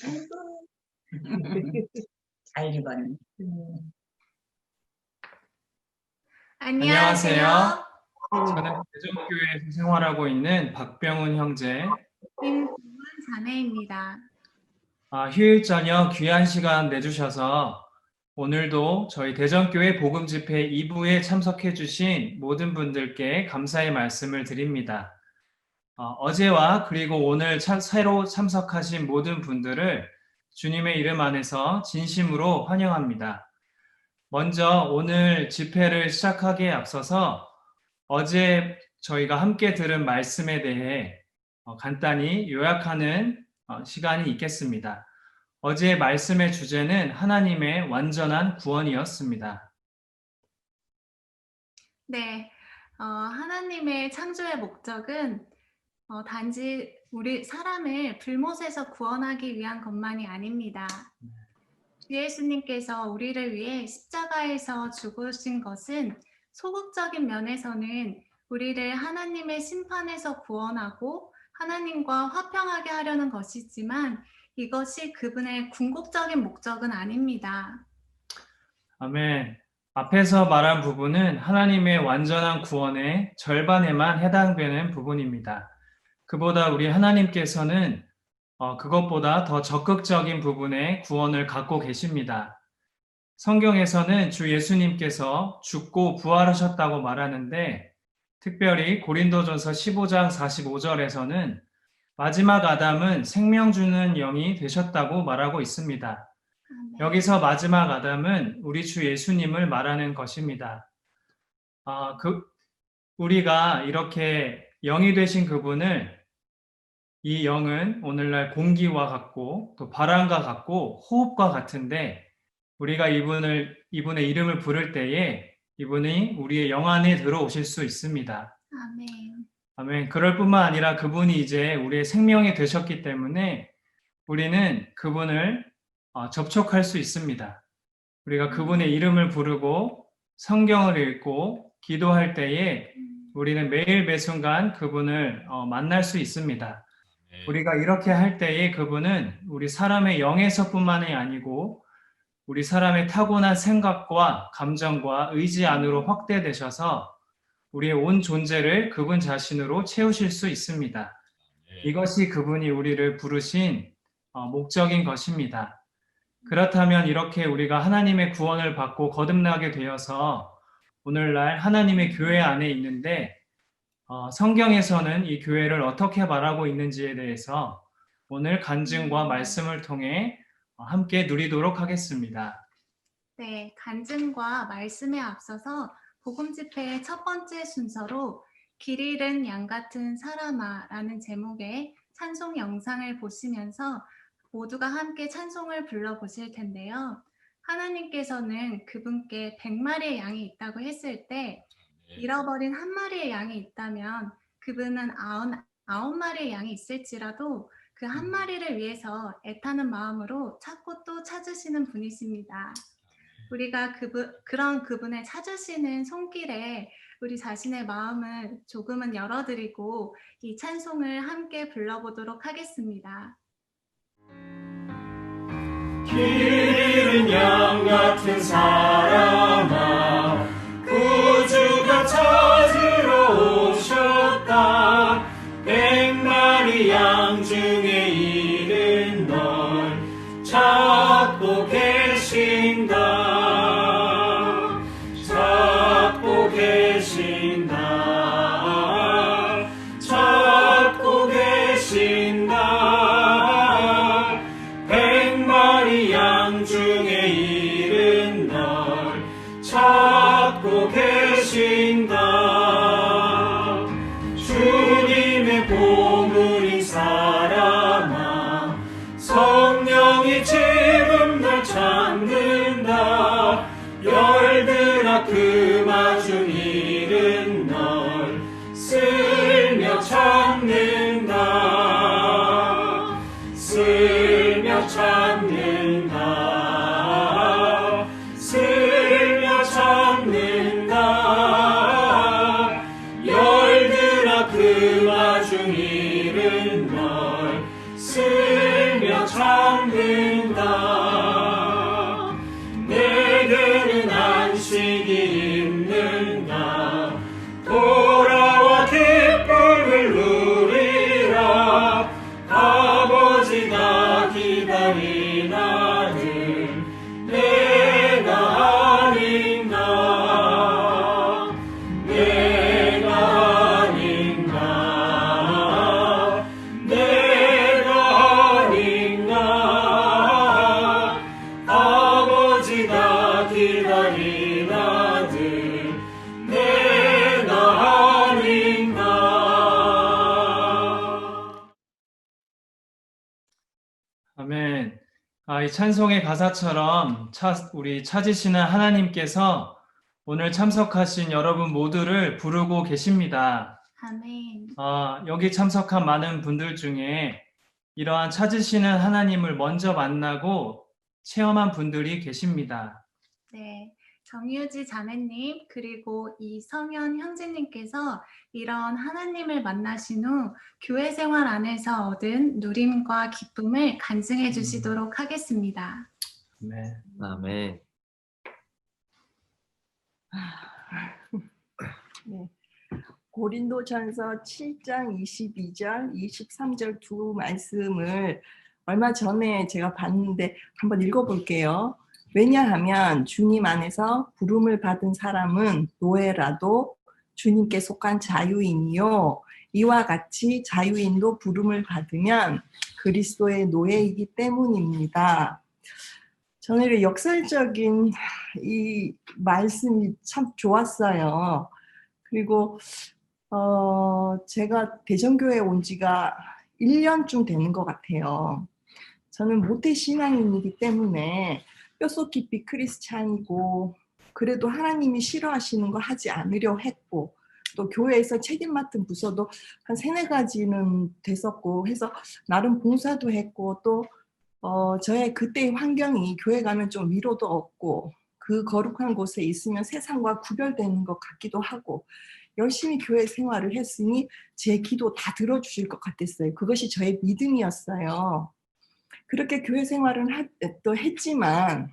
아이고. 잘 읽었네. 안녕하세요. 저는 대전교회에서 생활하고 있는 박병훈 형제, 김구은 자매입니다. 휴일 저녁 귀한 시간 내주셔서 오늘도 저희 대전교회 복음집회 2부에 참석해 주신 모든 분들께 감사의 말씀을 드립니다. 어제와 그리고 오늘 새로 참석하신 모든 분들을 주님의 이름 안에서 진심으로 환영합니다. 먼저 오늘 집회를 시작하기에 앞서서 어제 저희가 함께 들은 말씀에 대해 간단히 요약하는 시간이 있겠습니다. 어제의 말씀의 주제는 하나님의 완전한 구원이었습니다. 네, 하나님의 창조의 목적은 단지 우리 사람을 불못에서 구원하기 위한 것만이 아닙니다. 주 예수님께서 우리를 위해 십자가에서 죽으신 것은 소극적인 면에서는 우리를 하나님의 심판에서 구원하고 하나님과 화평하게 하려는 것이지만 이것이 그분의 궁극적인 목적은 아닙니다. 아멘. 앞에서 말한 부분은 하나님의 완전한 구원의 절반에만 해당되는 부분입니다. 그보다 우리 하나님께서는 그것보다 더 적극적인 부분의 구원을 갖고 계십니다. 성경에서는 주 예수님께서 죽고 부활하셨다고 말하는데 특별히 고린도전서 15장 45절에서는 마지막 아담은 생명 주는 영이 되셨다고 말하고 있습니다. 여기서 마지막 아담은 우리 주 예수님을 말하는 것입니다. 우리가 이렇게 영이 되신 그분을 이 영은 오늘날 공기와 같고 또 바람과 같고 호흡과 같은데 우리가 이분의 이름을 부를 때에 이분이 우리의 영 안에 들어오실 수 있습니다. 아멘. 아멘. 그럴 뿐만 아니라 그분이 이제 우리의 생명이 되셨기 때문에 우리는 그분을 접촉할 수 있습니다. 우리가 그분의 이름을 부르고 성경을 읽고 기도할 때에 우리는 매일 매순간 그분을 만날 수 있습니다. 우리가 이렇게 할 때에 그분은 우리 사람의 영에서뿐만이 아니고 우리 사람의 타고난 생각과 감정과 의지 안으로 확대되셔서 우리의 온 존재를 그분 자신으로 채우실 수 있습니다. 이것이 그분이 우리를 부르신 목적인 것입니다. 그렇다면 이렇게 우리가 하나님의 구원을 받고 거듭나게 되어서 오늘날 하나님의 교회 안에 있는데 성경에서는 이 교회를 어떻게 말하고 있는지에 대해서 오늘 간증과 말씀을 통해 함께 누리도록 하겠습니다. 네, 간증과 말씀에 앞서서 복음 집회의 첫 번째 순서로 길 잃은 양 같은 사람아라는 제목의 찬송 영상을 보시면서 모두가 함께 찬송을 불러보실 텐데요. 하나님께서는 그분께 100마리의 양이 있다고 했을 때 잃어버린 한 마리의 양이 있다면 그분은 99마리의 양이 있을지라도 그 한 마리를 위해서 애타는 마음으로 찾고 또 찾으시는 분이십니다. 우리가 그런 그분의 찾으시는 손길에 우리 자신의 마음을 조금은 열어드리고 이 찬송을 함께 불러보도록 하겠습니다. 길 잃은 양 같은 사람아 구주가 찾으러 오셨다. 100마리 양 중에 잃은 널 찾고 계신다. 찾고 계신다. 찾고 계신다. 100마리 양 중에 잃은 널 찾고 계신다. 주님의 보물인 사람아 성령이 지금 널 찾는다. 열들아 그마중 잃은 널 쓸며 찾는다. 쓸며 찾는다. 쓸며 찾는다. 열들아 그마중 잃은 널 쓸며 삼는다. 내게는 안식이 있는가. 돌아와 기쁨을 누리라. 아버지가 기다린 아들 내가 아닌가. 내가 아닌가. 내가 아닌가. 아버지가 기다린 아들 내가 아닌가. 아멘. 이 찬송의 가사처럼 우리 찾으시는 하나님께서 오늘 참석하신 여러분 모두를 부르고 계십니다. 아멘. 여기 참석한 많은 분들 중에 이러한 찾으시는 하나님을 먼저 만나고 체험한 분들이 계십니다. 네. 정유지 자매님 그리고 이성현 형제님께서 이런 하나님을 만나신 후 교회 생활 안에서 얻은 누림과 기쁨을 간증해 주시도록 하겠습니다. 네. 아멘. 네. 고린도전서 7장 22절, 23절 두 말씀을 얼마 전에 제가 봤는데 한번 읽어볼게요. 왜냐하면 주님 안에서 부름을 받은 사람은 노예라도 주님께 속한 자유인이요. 이와 같이 자유인도 부름을 받으면 그리스도의 노예이기 때문입니다. 저는 역설적인 이 말씀이 참 좋았어요. 그리고 제가 대전교회에 온 지가 1년쯤 되는 것 같아요. 저는 모태 신앙인이기 때문에 뼛속 깊이 크리스찬이고 그래도 하나님이 싫어하시는 거 하지 않으려 했고 또 교회에서 책임 맡은 부서도 한 3-4가지는 됐었고 해서 나름 봉사도 했고 또 저의 그때의 환경이 교회 가면 좀 위로도 얻고 그 거룩한 곳에 있으면 세상과 구별되는 것 같기도 하고 열심히 교회 생활을 했으니 제 기도 다 들어주실 것 같았어요. 그것이 저의 믿음이었어요. 그렇게 교회 생활은 또 했지만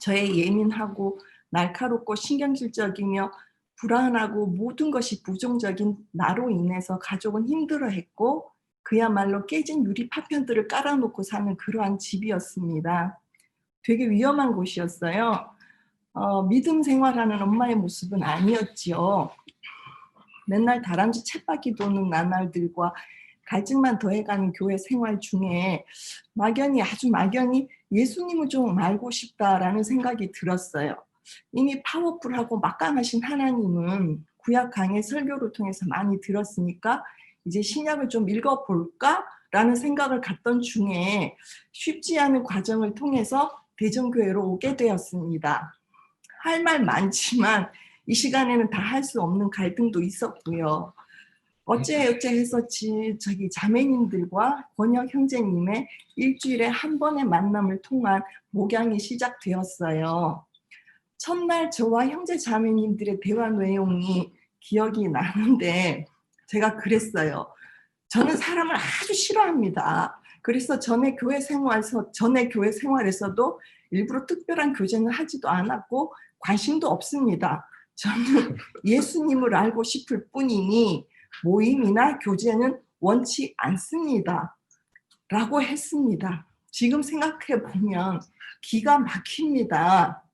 저의 예민하고 날카롭고 신경질적이며 불안하고 모든 것이 부정적인 나로 인해서 가족은 힘들어했고 그야말로 깨진 유리 파편들을 깔아놓고 사는 그러한 집이었습니다. 되게 위험한 곳이었어요. 믿음 생활하는 엄마의 모습은 아니었지요. 맨날 다람쥐 쳇바퀴 도는 나날들과 갈증만 더해가는 교회 생활 중에 아주 막연히 예수님을 좀 알고 싶다라는 생각이 들었어요. 이미 파워풀하고 막강하신 하나님은 구약 강의 설교를 통해서 많이 들었으니까 이제 신약을 좀 읽어볼까라는 생각을 갖던 중에 쉽지 않은 과정을 통해서 대전교회로 오게 되었습니다. 할 말 많지만 이 시간에는 다 할 수 없는 갈등도 있었고요. 어째어째 했었지 저기 자매님들과 권혁 형제님의 일주일에 한 번의 만남을 통한 목양이 시작되었어요. 첫날 저와 형제 자매님들의 대화 내용이 기억이 나는데 제가 그랬어요. 저는 사람을 아주 싫어합니다. 그래서 전에 교회 생활에서도 일부러 특별한 교제는 하지도 않았고 관심도 없습니다. 저는 예수님을 알고 싶을 뿐이니 모임이나 교제는 원치 않습니다. 라고 했습니다. 지금 생각해 보면 기가 막힙니다.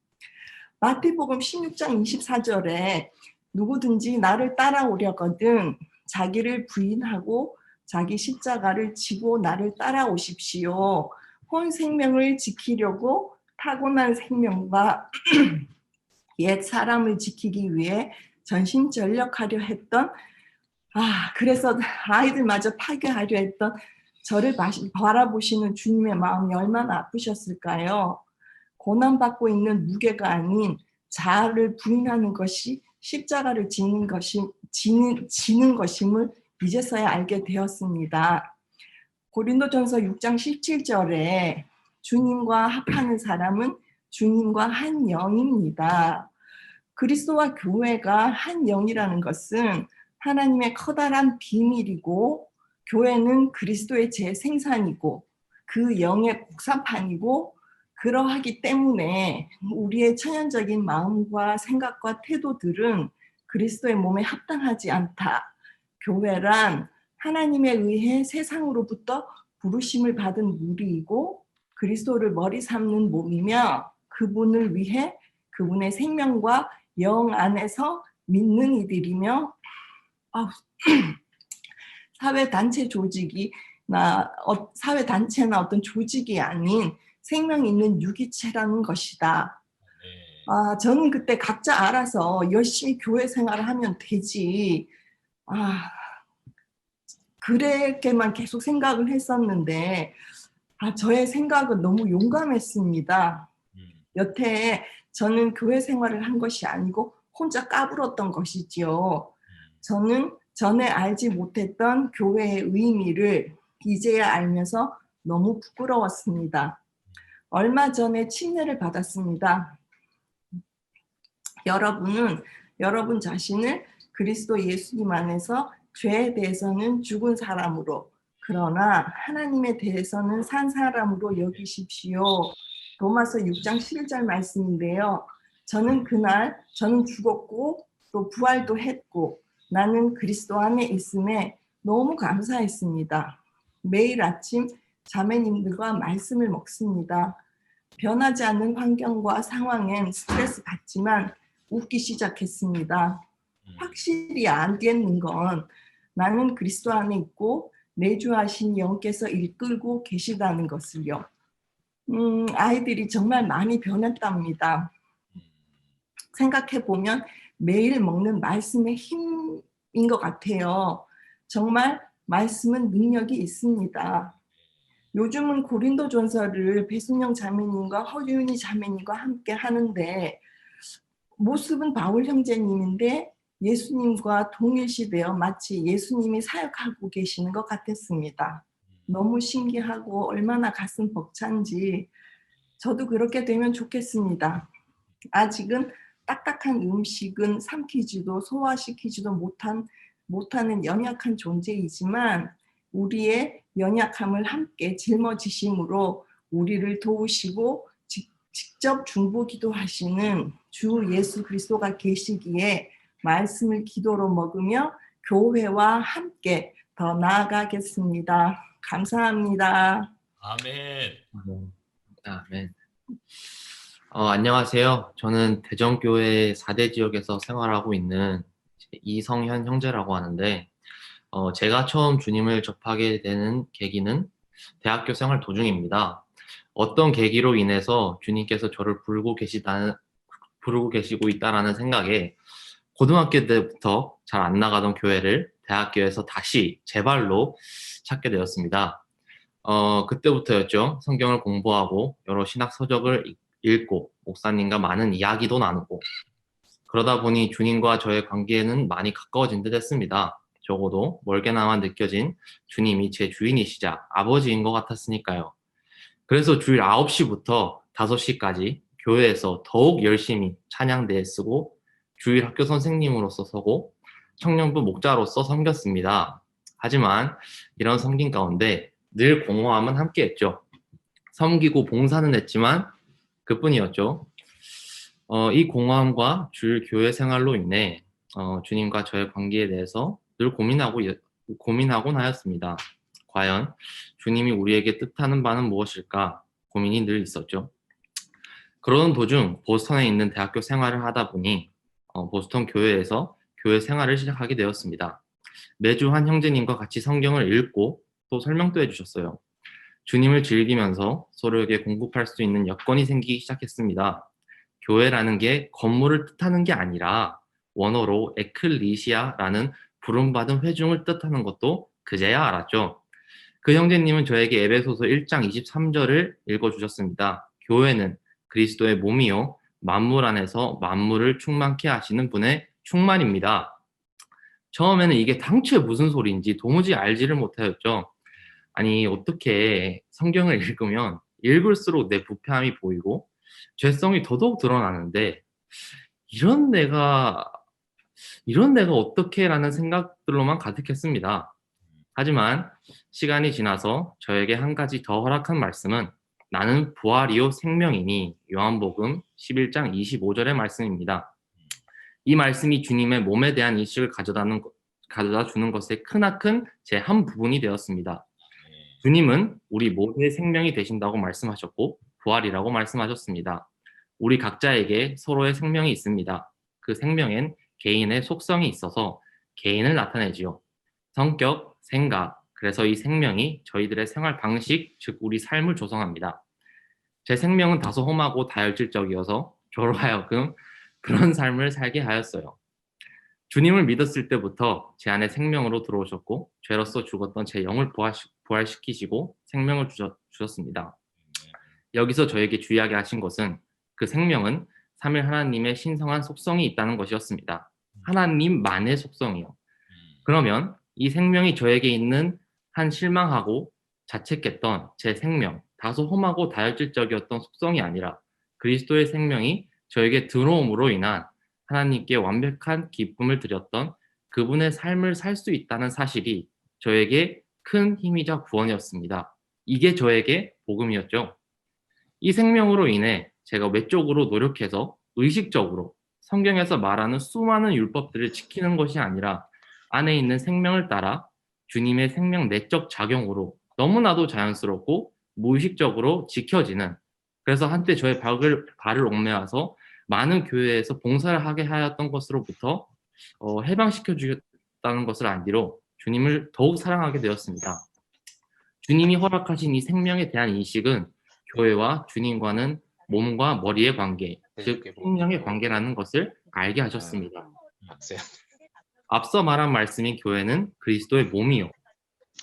마태복음 16장 24절에 누구든지 나를 따라오려거든 자기를 부인하고 자기 십자가를 지고 나를 따라오십시오. 본 생명을 지키려고 타고난 생명과 옛 사람을 지키기 위해 전심전력하려 했던 그래서 아이들마저 파괴하려 했던 저를 바라보시는 주님의 마음이 얼마나 아프셨을까요? 고난받고 있는 무게가 아닌 자아를 부인하는 것이 십자가를 지는 것임을 이제서야 알게 되었습니다. 고린도전서 6장 17절에 주님과 합하는 사람은 주님과 한 영입니다. 그리스도와 교회가 한 영이라는 것은 하나님의 커다란 비밀이고 교회는 그리스도의 재생산이고 그 영의 곡선판이고 그러하기 때문에 우리의 천연적인 마음과 생각과 태도들은 그리스도의 몸에 합당하지 않다. 교회란 하나님에 의해 세상으로부터 부르심을 받은 무리이고 그리스도를 머리 삼는 몸이며 그분을 위해 그분의 생명과 영 안에서 믿는 이들이며 사회단체 조직이나 사회단체나 어떤 조직이 아닌 생명 있는 유기체라는 것이다. 저는 그때 각자 알아서 열심히 교회 생활을 하면 되지. 그렇게만 계속 생각을 했었는데 저의 생각은 너무 용감했습니다. 여태 저는 교회 생활을 한 것이 아니고 혼자 까불었던 것이지요. 저는 전에 알지 못했던 교회의 의미를 이제야 알면서 너무 부끄러웠습니다. 얼마 전에 침례를 받았습니다. 여러분은 여러분 자신을 그리스도 예수님 안에서 죄에 대해서는 죽은 사람으로 그러나 하나님에 대해서는 산 사람으로 여기십시오. 로마서 6장 11절 말씀인데요. 저는 죽었고 또 부활도 했고 나는 그리스도 안에 있음에 너무 감사했습니다. 매일 아침 자매님들과 말씀을 먹습니다. 변하지 않는 환경과 상황엔 스트레스 받지만 웃기 시작했습니다. 확실히 알겠는 건 나는 그리스도 안에 있고 내주하신 영께서 이끌고 계시다는 것을요. 아이들이 정말 많이 변했답니다. 생각해보면 매일 먹는 말씀의 힘인 것 같아요. 정말 말씀은 능력이 있습니다. 요즘은 고린도전서를 배순영 자매님과 허윤희 자매님과 함께 하는데 모습은 바울 형제님인데 예수님과 동일시되어 마치 예수님이 사역하고 계시는 것 같았습니다. 너무 신기하고 얼마나 가슴 벅찬지 저도 그렇게 되면 좋겠습니다. 아직은 딱딱한 음식은 삼키지도 소화시키지도 못하는 연약한 존재이지만 우리의 연약함을 함께 짊어지심으로 우리를 도우시고 직접 중보기도 하시는 주 예수 그리스도가 계시기에 말씀을 기도로 먹으며 교회와 함께 더 나아가겠습니다. 감사합니다. 아멘. 아멘. 안녕하세요. 저는 대전교회 4대 지역에서 생활하고 있는 이성현 형제라고 하는데 제가 처음 주님을 접하게 되는 계기는 대학교 생활 도중입니다. 어떤 계기로 인해서 주님께서 저를 부르고 계시고 있다라는 생각에 고등학교 때부터 잘 안 나가던 교회를 대학교에서 다시 제 발로 찾게 되었습니다. 그때부터였죠. 성경을 공부하고 여러 신학 서적을 읽고 목사님과 많은 이야기도 나누고 그러다 보니 주님과 저의 관계는 많이 가까워진 듯 했습니다. 적어도 멀게나마 느껴진 주님이 제 주인이시자 아버지인 것 같았으니까요. 그래서 주일 9시부터 5시까지 교회에서 더욱 열심히 찬양대에 쓰고 주일 학교 선생님으로서 서고 청년부 목자로서 섬겼습니다. 하지만 이런 섬김 가운데 늘 공허함은 함께했죠. 섬기고 봉사는 했지만 그뿐이었죠. 이 공허함과 주일 교회 생활로 인해 주님과 저의 관계에 대해서 늘 고민하곤 하였습니다. 과연 주님이 우리에게 뜻하는 바는 무엇일까 고민이 늘 있었죠. 그러던 도중 보스턴에 있는 대학교 생활을 하다 보니 보스턴 교회에서 교회 생활을 시작하게 되었습니다. 매주 한 형제님과 같이 성경을 읽고 또 설명도 해주셨어요. 주님을 즐기면서 서로에게 공급할 수 있는 여건이 생기기 시작했습니다. 교회라는 게 건물을 뜻하는 게 아니라 원어로 에클리시아라는 부름받은 회중을 뜻하는 것도 그제야 알았죠. 그 형제님은 저에게 에베소서 1장 23절을 읽어주셨습니다. 교회는 그리스도의 몸이요 만물 안에서 만물을 충만케 하시는 분의 충만입니다. 처음에는 이게 당최 무슨 소리인지 도무지 알지를 못하였죠. 아니 어떻게 성경을 읽으면 읽을수록 내 부패함이 보이고 죄성이 더더욱 드러나는데 이런 내가 어떻게 라는 생각들로만 가득했습니다. 하지만 시간이 지나서 저에게 한 가지 더 허락한 말씀은 나는 부활이요 생명이니 요한복음 11장 25절의 말씀입니다. 이 말씀이 주님의 몸에 대한 인식을 가져다 주는 것의 크나큰 제 한 부분이 되었습니다. 주님은 우리 모두의 생명이 되신다고 말씀하셨고 부활이라고 말씀하셨습니다. 우리 각자에게 서로의 생명이 있습니다. 그 생명엔 개인의 속성이 있어서 개인을 나타내지요. 성격, 생각, 그래서 이 생명이 저희들의 생활 방식, 즉 우리 삶을 조성합니다. 제 생명은 다소 험하고 다혈질적이어서 저로 하여금 그런 삶을 살게 하였어요. 주님을 믿었을 때부터 제 안에 생명으로 들어오셨고 죄로서 죽었던 제 영을 부활시키시고 생명을 주셨습니다. 여기서 저에게 주의하게 하신 것은 그 생명은 삼위 하나님의 신성한 속성이 있다는 것이었습니다. 하나님만의 속성이요. 그러면 이 생명이 저에게 있는 한 실망하고 자책했던 제 생명, 다소 험하고 다혈질적이었던 속성이 아니라 그리스도의 생명이 저에게 들어옴으로 인한 하나님께 완벽한 기쁨을 드렸던 그분의 삶을 살 수 있다는 사실이 저에게 큰 힘이자 구원이었습니다. 이게 저에게 복음이었죠. 이 생명으로 인해 제가 외적으로 노력해서 의식적으로 성경에서 말하는 수많은 율법들을 지키는 것이 아니라 안에 있는 생명을 따라 주님의 생명 내적 작용으로 너무나도 자연스럽고 무의식적으로 지켜지는, 그래서 한때 저의 발을 옥매어서 많은 교회에서 봉사를 하게 하였던 것으로부터 해방시켜 주셨다는 것을 안 뒤로 주님을 더욱 사랑하게 되었습니다. 주님이 허락하신 이 생명에 대한 인식은 교회와 주님과는 몸과 머리의 관계, 즉 생명의 관계라는 것을 알게 하셨습니다. 앞서 말한 말씀인 교회는 그리스도의 몸이요.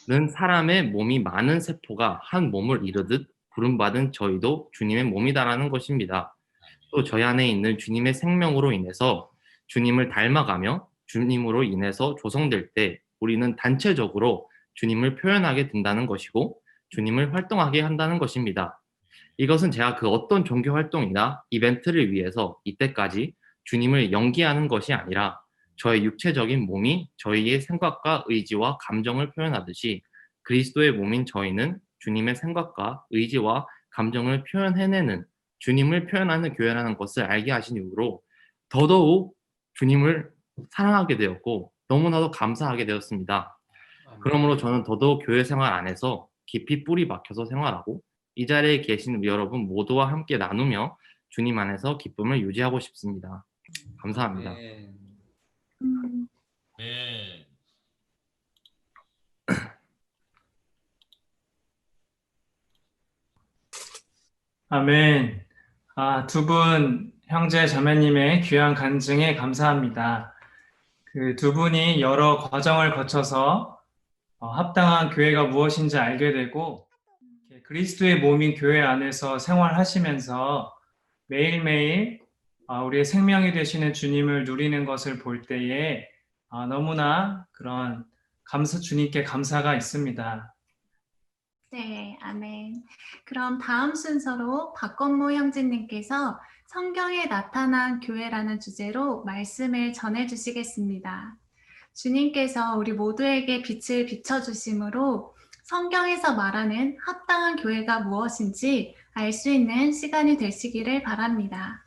는 사람의 몸이 많은 세포가 한 몸을 이루듯 부름받은 저희도 주님의 몸이다라는 것입니다. 또 저희 안에 있는 주님의 생명으로 인해서 주님을 닮아가며 주님으로 인해서 조성될 때 우리는 단체적으로 주님을 표현하게 된다는 것이고 주님을 활동하게 한다는 것입니다. 이것은 제가 그 어떤 종교 활동이나 이벤트를 위해서 이때까지 주님을 연기하는 것이 아니라 저의 육체적인 몸이 저희의 생각과 의지와 감정을 표현하듯이 그리스도의 몸인 저희는 주님의 생각과 의지와 감정을 표현해내는 주님을 표현하는 교회라는 것을 알게 하신 이후로 더더욱 주님을 사랑하게 되었고 너무나도 감사하게 되었습니다. 그러므로 저는 더더욱 교회 생활 안에서 깊이 뿌리 박혀서 생활하고 이 자리에 계신 여러분 모두와 함께 나누며 주님 안에서 기쁨을 유지하고 싶습니다. 감사합니다. 네. 아멘. 두 분 형제 자매님의 귀한 간증에 감사합니다. 그 두 분이 여러 과정을 거쳐서 합당한 교회가 무엇인지 알게 되고 그리스도의 몸인 교회 안에서 생활하시면서 매일매일 우리의 생명이 되시는 주님을 누리는 것을 볼 때에 너무나 그런 주님께 감사가 있습니다. 네, 아멘. 그럼 다음 순서로 박건모 형제님께서 성경에 나타난 교회라는 주제로 말씀을 전해주시겠습니다. 주님께서 우리 모두에게 빛을 비춰주심으로 성경에서 말하는 합당한 교회가 무엇인지 알 수 있는 시간이 되시기를 바랍니다.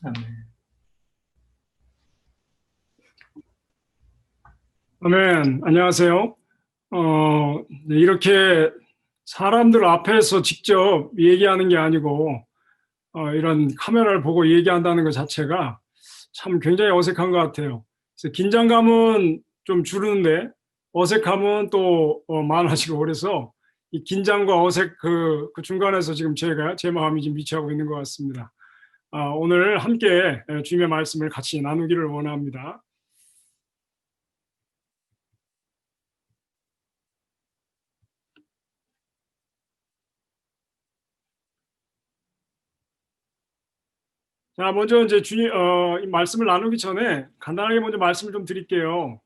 아멘. 아멘. 안녕하세요. 네, 이렇게 사람들 앞에서 직접 얘기하는 게 아니고 이런 카메라를 보고 얘기한다는 것 자체가 참 굉장히 어색한 것 같아요. 그래서 긴장감은 좀 줄는데 어색함은 또 많아지고 그래서 이 긴장과 어색 그 중간에서 지금 제 마음이 지금 미치하고 있는 것 같습니다. 오늘 함께 주님의 말씀을 같이 나누기를 원합니다. 자, 먼저 이제 이 말씀을 나누기 전에 간단하게 먼저 말씀을 좀 드릴게요.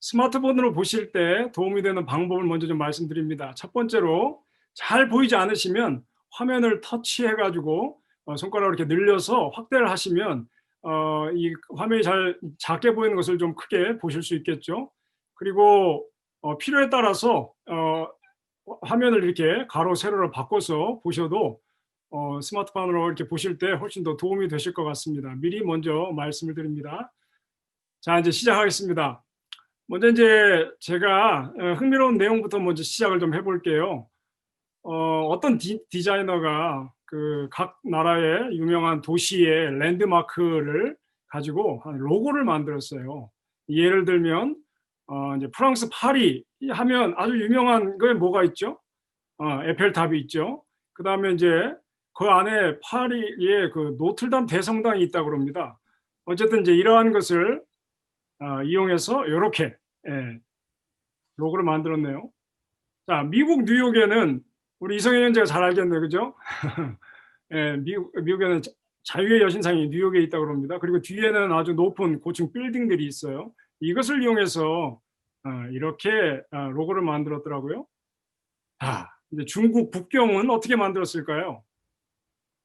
스마트폰으로 보실 때 도움이 되는 방법을 먼저 좀 말씀드립니다. 첫 번째로 잘 보이지 않으시면 화면을 터치해가지고 손가락으로 이렇게 늘려서 확대를 하시면 이 화면이 잘 작게 보이는 것을 좀 크게 보실 수 있겠죠. 그리고 필요에 따라서 화면을 이렇게 가로 세로로 바꿔서 보셔도 스마트폰으로 이렇게 보실 때 훨씬 더 도움이 되실 것 같습니다. 미리 먼저 말씀을 드립니다. 자, 이제 시작하겠습니다. 먼저 이제 제가 흥미로운 내용부터 먼저 시작을 좀 해볼게요. 어떤 디자이너가 그 각 나라의 유명한 도시의 랜드마크를 가지고 로고를 만들었어요. 예를 들면 이제 프랑스 파리 하면 아주 유명한 거에 뭐가 있죠? 에펠탑이 있죠. 그 다음에 이제 그 안에 파리에 그 노틀담 대성당이 있다고 합니다. 어쨌든 이제 이러한 것을 이용해서 이렇게 로고를 만들었네요. 자, 미국 뉴욕에는 우리 이성현 형제가 잘 알겠네요, 그죠? 미국에는 자유의 여신상이 뉴욕에 있다고 합니다. 그리고 뒤에는 아주 높은 고층 빌딩들이 있어요. 이것을 이용해서 이렇게 로고를 만들었더라고요. 이제 중국 북경은 어떻게 만들었을까요?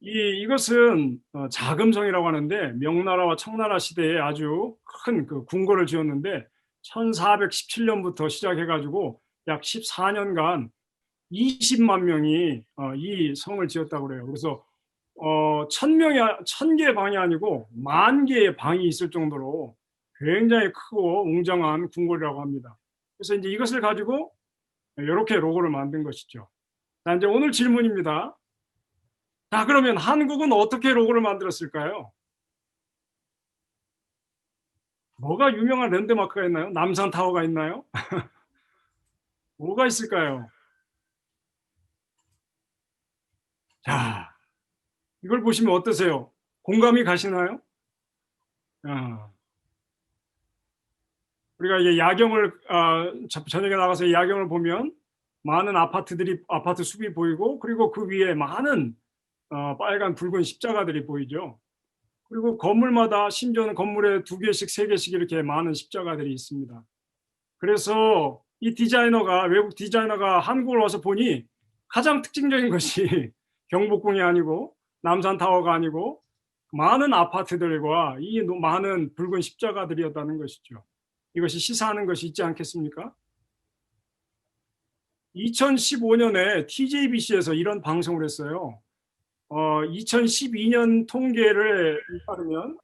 이것은 자금성이라고 하는데 명나라와 청나라 시대에 아주 큰 그 궁궐을 지었는데 1417년부터 시작해가지고 약 14년간 20만 명이 이 성을 지었다고 그래요. 그래서 1000개의 방이 아니고 10,000개의 방이 있을 정도로 굉장히 크고 웅장한 궁궐이라고 합니다. 그래서 이제 이것을 가지고 이렇게 로고를 만든 것이죠. 자, 이제 오늘 질문입니다. 자, 그러면 한국은 어떻게 로고를 만들었을까요? 뭐가 유명한 랜드마크가 있나요? 남산타워가 있나요? 뭐가 있을까요? 자, 이걸 보시면 어떠세요? 공감이 가시나요? 우리가 이게 야경을 저녁에 나가서 야경을 보면 많은 아파트 숲이 보이고, 그리고 그 위에 많은 빨간 붉은 십자가들이 보이죠. 그리고 건물마다 심지어는 건물에 2개씩 3개씩 이렇게 많은 십자가들이 있습니다. 그래서 이 외국 디자이너가 한국을 와서 보니 가장 특징적인 것이 경복궁이 아니고 남산타워가 아니고 많은 아파트들과 이 많은 붉은 십자가들이었다는 것이죠. 이것이 시사하는 것이 있지 않겠습니까? 2015년에 TJBC에서 이런 방송을 했어요. 2012년 통계를 따르면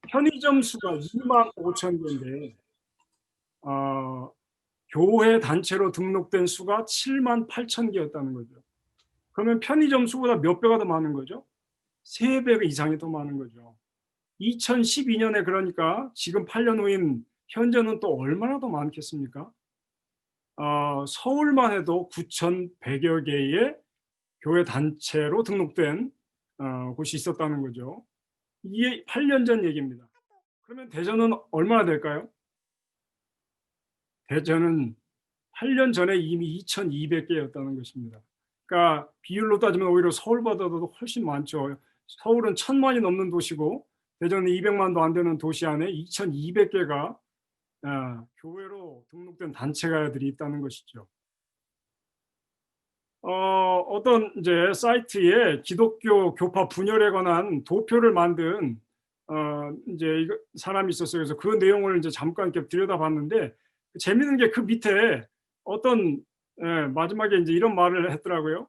편의점 수가 25,000개인데 교회 단체로 등록된 수가 78,000개였다는 거죠. 그러면 편의점 수보다 몇 배가 더 많은 거죠? 3배 이상이 더 많은 거죠. 2012년에 그러니까 지금 8년 후인 현재는 또 얼마나 더 많겠습니까? 서울만 해도 9,100여 개의 교회 단체로 등록된 곳이 있었다는 거죠. 이게 8년 전 얘기입니다. 그러면 대전은 얼마나 될까요? 대전은 8년 전에 이미 2,200개였다는 것입니다. 그러니까 비율로 따지면 오히려 서울보다도 훨씬 많죠. 서울은 1,000만이 넘는 도시고 대전은 200만도 안 되는 도시 안에 2,200개가 교회로 등록된 단체가들이 있다는 것이죠. 어떤 이제 사이트에 기독교 교파 분열에 관한 도표를 만든 이제 사람이 있었어요. 그래서 그 내용을 이제 잠깐 이렇게 들여다봤는데 재밌는 게 그 밑에 어떤 마지막에 이제 이런 말을 했더라고요.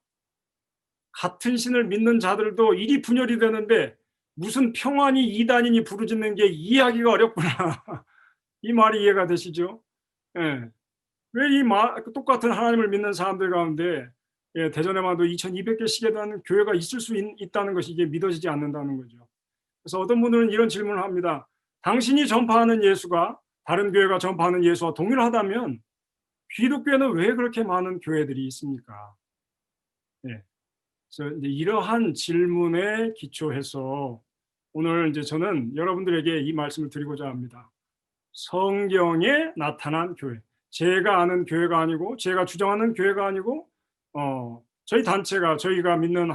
같은 신을 믿는 자들도 일이 분열이 되는데 무슨 평안이 이단이니 부르짖는 게 이해하기가 어렵구나. 이 말이 이해가 되시죠? 왜 이 똑같은 하나님을 믿는 사람들 가운데 대전에만도 2,200개씩에 대한 교회가 있을 수 있다는 것이 이게 믿어지지 않는다는 거죠. 그래서 어떤 분들은 이런 질문을 합니다. 당신이 전파하는 예수가 다른 교회가 전파하는 예수와 동일하다면 기독교에는 왜 그렇게 많은 교회들이 있습니까? 그래서 이제 이러한 질문에 기초해서 오늘 이제 저는 여러분들에게 이 말씀을 드리고자 합니다. 성경에 나타난 교회. 제가 아는 교회가 아니고 제가 주장하는 교회가 아니고 저희 단체가 저희가 믿는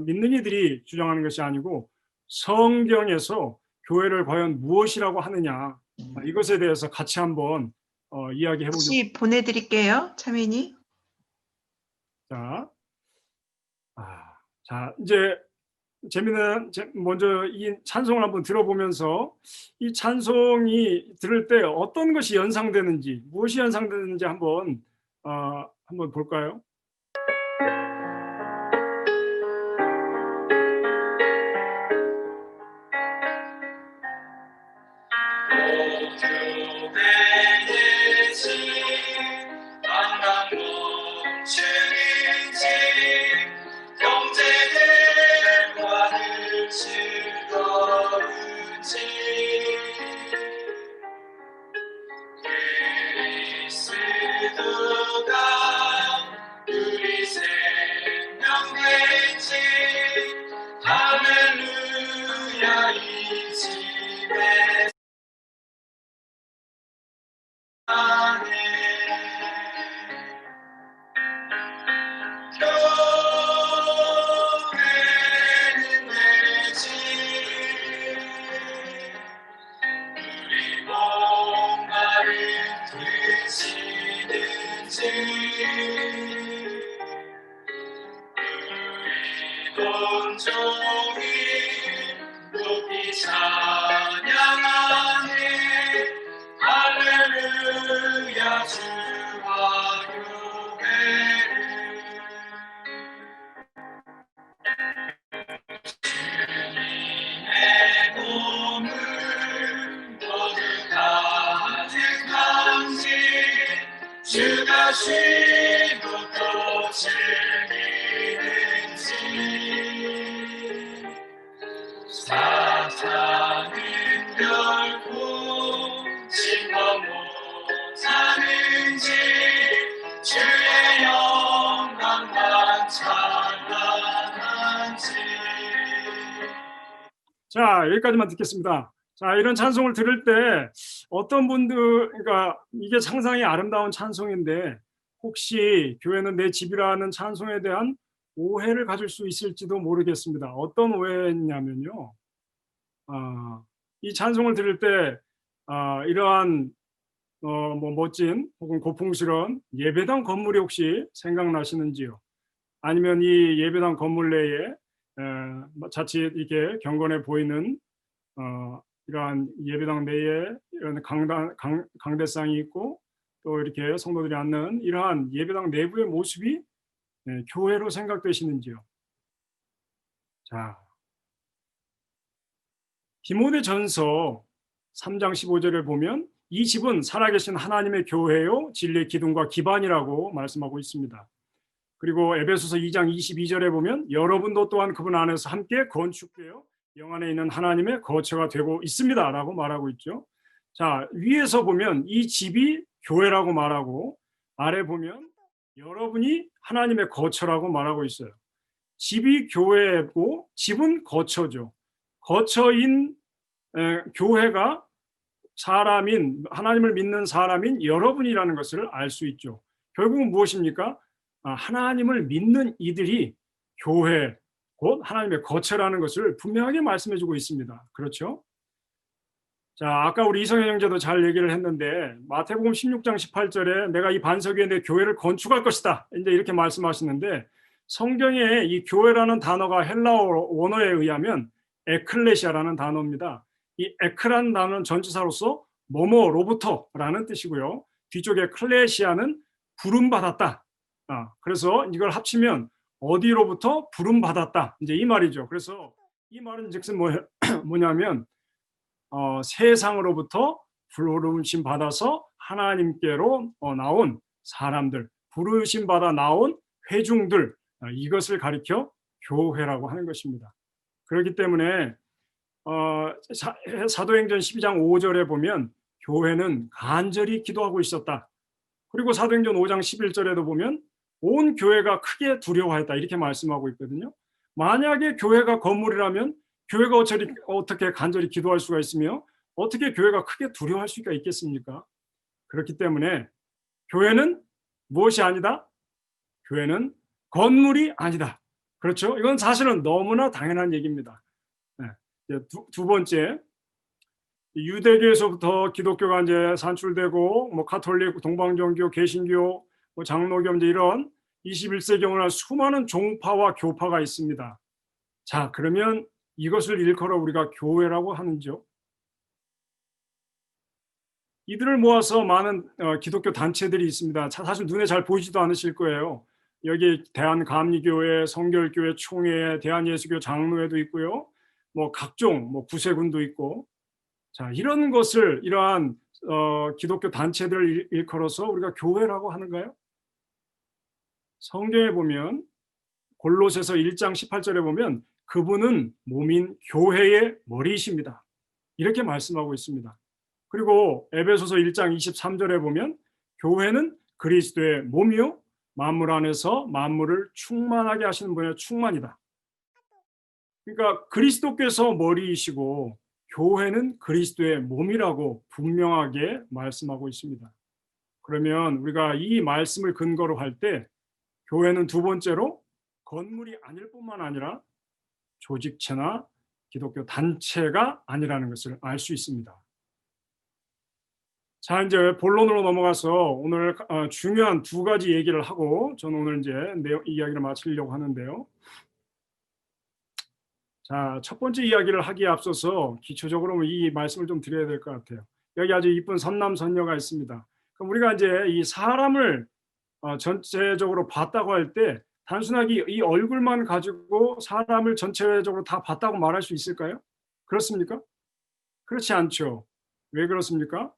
믿는 이들이 주장하는 것이 아니고 성경에서 교회를 과연 무엇이라고 하느냐 이것에 대해서 같이 한번 이야기해 보죠. 혹시 보내드릴게요, 차민이. 자, 이제 먼저 이 찬송을 한번 들어보면서 이 찬송이 들을 때 어떤 것이 연상되는지, 무엇이 연상되는지 한번 볼까요? 주가 쉬고 또 즐기는지 사탄은 결코 짚어 못하는지 주의 영광만 찬란한지. 자, 여기까지만 듣겠습니다. 자, 이런 찬송을 들을 때 어떤 분들, 그러니까 이게 상상이 아름다운 찬송인데 혹시 교회는 내 집이라는 찬송에 대한 오해를 가질 수 있을지도 모르겠습니다. 어떤 오해냐면요, 이 찬송을 들을 때 이러한 뭐 멋진 혹은 고풍스러운 예배당 건물이 혹시 생각나시는지요? 아니면 이 예배당 건물 내에 자칫 이렇게 경건해 보이는 이러한 예배당 내에 이런 강대상이 있고 또 이렇게 성도들이 앉는 이러한 예배당 내부의 모습이 교회로 생각되시는지요? 자, 디모데전서 3장 15절에 보면 이 집은 살아계신 하나님의 교회요 진리의 기둥과 기반이라고 말씀하고 있습니다. 그리고 에베소서 2장 22절에 보면 여러분도 또한 그분 안에서 함께 건축되어 영 안에 있는 하나님의 거처가 되고 있습니다 라고 말하고 있죠. 자, 위에서 보면 이 집이 교회라고 말하고 아래 보면 여러분이 하나님의 거처라고 말하고 있어요. 집이 교회고 집은 거처죠. 거처인 교회가 사람인, 하나님을 믿는 사람인 여러분이라는 것을 알 수 있죠. 결국은 무엇입니까? 하나님을 믿는 이들이 교회, 곧 하나님의 거처라는 것을 분명하게 말씀해주고 있습니다. 그렇죠? 자, 아까 우리 이성현 형제도 잘 얘기를 했는데 마태복음 16장 18절에 내가 이 반석 위에 내 교회를 건축할 것이다, 이제 이렇게 말씀하시는데 성경에 이 교회라는 단어가 헬라어 원어에 의하면 에클레시아라는 단어입니다. 이 에크라는 단어는 전치사로서 뭐뭐로부터라는 뜻이고요. 뒤쪽에 클레시아는 부름받았다. 그래서 이걸 합치면 어디로부터 부름받았다, 이제 이 말이죠. 그래서 이 말은 즉슨 뭐냐면 세상으로부터 부르심 받아서 하나님께로 나온 사람들, 부르심 받아 나온 회중들, 이것을 가리켜 교회라고 하는 것입니다. 그렇기 때문에 사도행전 12장 5절에 보면 교회는 간절히 기도하고 있었다. 그리고 사도행전 5장 11절에도 보면 온 교회가 크게 두려워했다, 이렇게 말씀하고 있거든요. 만약에 교회가 건물이라면 교회가 어떻게 간절히 기도할 수가 있으며 어떻게 교회가 크게 두려워할 수가 있겠습니까? 그렇기 때문에 교회는 무엇이 아니다? 교회는 건물이 아니다. 그렇죠? 이건 사실은 너무나 당연한 얘기입니다. 두 번째, 유대교에서부터 기독교가 이제 산출되고 뭐 가톨릭, 동방정교, 개신교, 뭐 장로교, 이제 이런 21세기 오늘날 수많은 종파와 교파가 있습니다. 자, 그러면 이것을 일컬어 우리가 교회라고 하는지요? 이들을 모아서 많은 기독교 단체들이 있습니다. 사실 눈에 잘 보이지도 않으실 거예요. 여기 대한감리교회, 성결교회 총회, 대한예수교 장로회도 있고요. 뭐 각종 뭐 구세군도 있고. 자, 이런 것을 이러한 기독교 단체들을 일컬어서 우리가 교회라고 하는가요? 성경에 보면 골로새서 1장 18절에 보면 그분은 몸인 교회의 머리이십니다. 이렇게 말씀하고 있습니다. 그리고 에베소서 1장 23절에 보면 교회는 그리스도의 몸이요 만물 안에서 만물을 충만하게 하시는 분의 충만이다. 그러니까 그리스도께서 머리이시고 교회는 그리스도의 몸이라고 분명하게 말씀하고 있습니다. 그러면 우리가 이 말씀을 근거로 할 때 교회는 두 번째로 건물이 아닐 뿐만 아니라 조직체나 기독교 단체가 아니라는 것을 알 수 있습니다. 자, 이제 본론으로 넘어가서 오늘 중요한 두 가지 얘기를 하고 저는 오늘 이제 이야기를 마치려고 하는데요. 자, 첫 번째 이야기를 하기에 앞서서 기초적으로 이 말씀을 좀 드려야 될 것 같아요. 여기 아주 이쁜 선남선녀가 있습니다. 그럼 우리가 이제 이 사람을 전체적으로 봤다고 할 때 단순하게 이 얼굴만 가지고 사람을 전체적으로 다 봤다고 말할 수 있을까요? 그렇습니까? 그렇지 않죠. 왜 그렇습니까?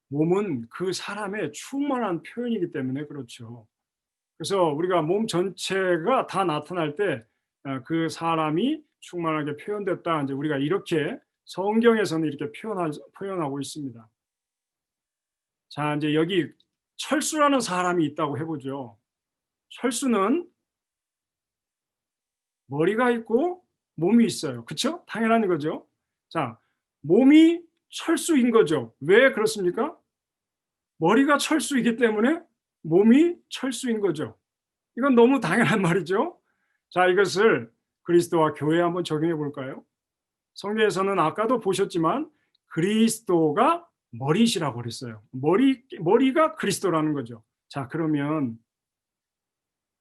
몸은 그 사람의 충만한 표현이기 때문에 그렇죠. 그래서 우리가 몸 전체가 다 나타날 때 그 사람이 충만하게 표현됐다. 이제 우리가 이렇게 성경에서는 이렇게 표현하고 있습니다. 자, 이제 여기 철수라는 사람이 있다고 해보죠. 철수는 머리가 있고 몸이 있어요. 그렇죠? 당연한 거죠. 자, 몸이 철수인 거죠. 왜 그렇습니까? 머리가 철수이기 때문에 몸이 철수인 거죠. 이건 너무 당연한 말이죠. 자, 이것을 그리스도와 교회에 한번 적용해 볼까요? 성경에서는 아까도 보셨지만 그리스도가 머리시라고 그랬어요. 머리가 그리스도라는 거죠. 자, 그러면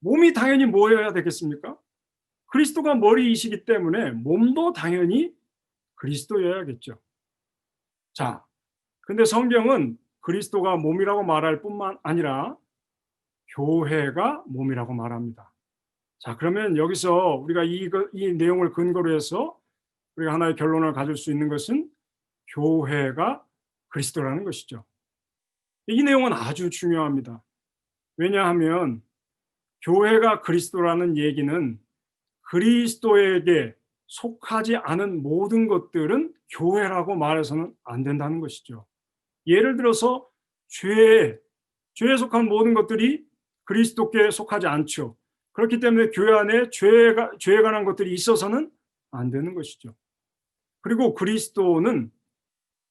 몸이 당연히 뭐여야 되겠습니까? 그리스도가 머리이시기 때문에 몸도 당연히 그리스도여야겠죠. 자, 근데 성경은 그리스도가 몸이라고 말할 뿐만 아니라 교회가 몸이라고 말합니다. 자, 그러면 여기서 우리가 이 내용을 근거로 해서 우리가 하나의 결론을 가질 수 있는 것은 교회가 그리스도라는 것이죠. 이 내용은 아주 중요합니다. 왜냐하면 교회가 그리스도라는 얘기는 그리스도에게 속하지 않은 모든 것들은 교회라고 말해서는 안 된다는 것이죠. 예를 들어서 죄에 속한 모든 것들이 그리스도께 속하지 않죠. 그렇기 때문에 교회 안에 죄에 관한 것들이 있어서는 안 되는 것이죠. 그리고 그리스도는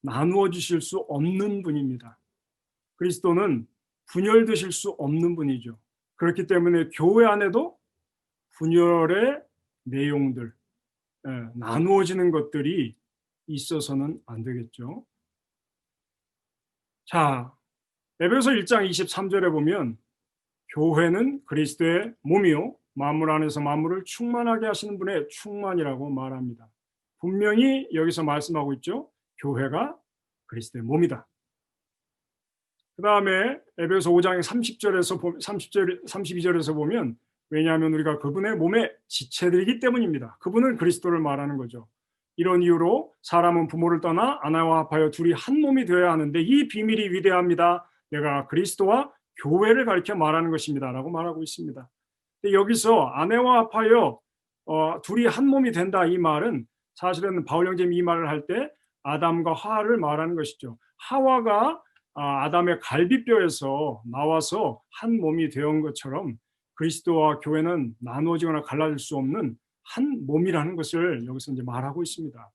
나누어 주실 수 없는 분입니다. 그리스도는 분열되실 수 없는 분이죠. 그렇기 때문에 교회 안에도 분열의 내용들, 나누어지는 것들이 있어서는 안 되겠죠. 자, 에베소 1장 23절에 보면 교회는 그리스도의 몸이요 만물 안에서 만물을 충만하게 하시는 분의 충만이라고 말합니다. 분명히 여기서 말씀하고 있죠. 교회가 그리스도의 몸이다. 그 다음에 에베소 5장 32절에서 보면 왜냐하면 우리가 그분의 몸의 지체들이기 때문입니다. 그분은 그리스도를 말하는 거죠. 이런 이유로 사람은 부모를 떠나 아내와 합하여 둘이 한 몸이 되어야 하는데 이 비밀이 위대합니다. 내가 그리스도와 교회를 가리켜 말하는 것입니다. 라고 말하고 있습니다. 근데 여기서 아내와 합하여 둘이 한 몸이 된다 이 말은 사실은 바울 형제님이 이 말을 할 때 아담과 하와를 말하는 것이죠. 하와가 아담의 갈비뼈에서 나와서 한 몸이 되온 것처럼 그리스도와 교회는 나누어지거나 갈라질 수 없는 한 몸이라는 것을 여기서 이제 말하고 있습니다.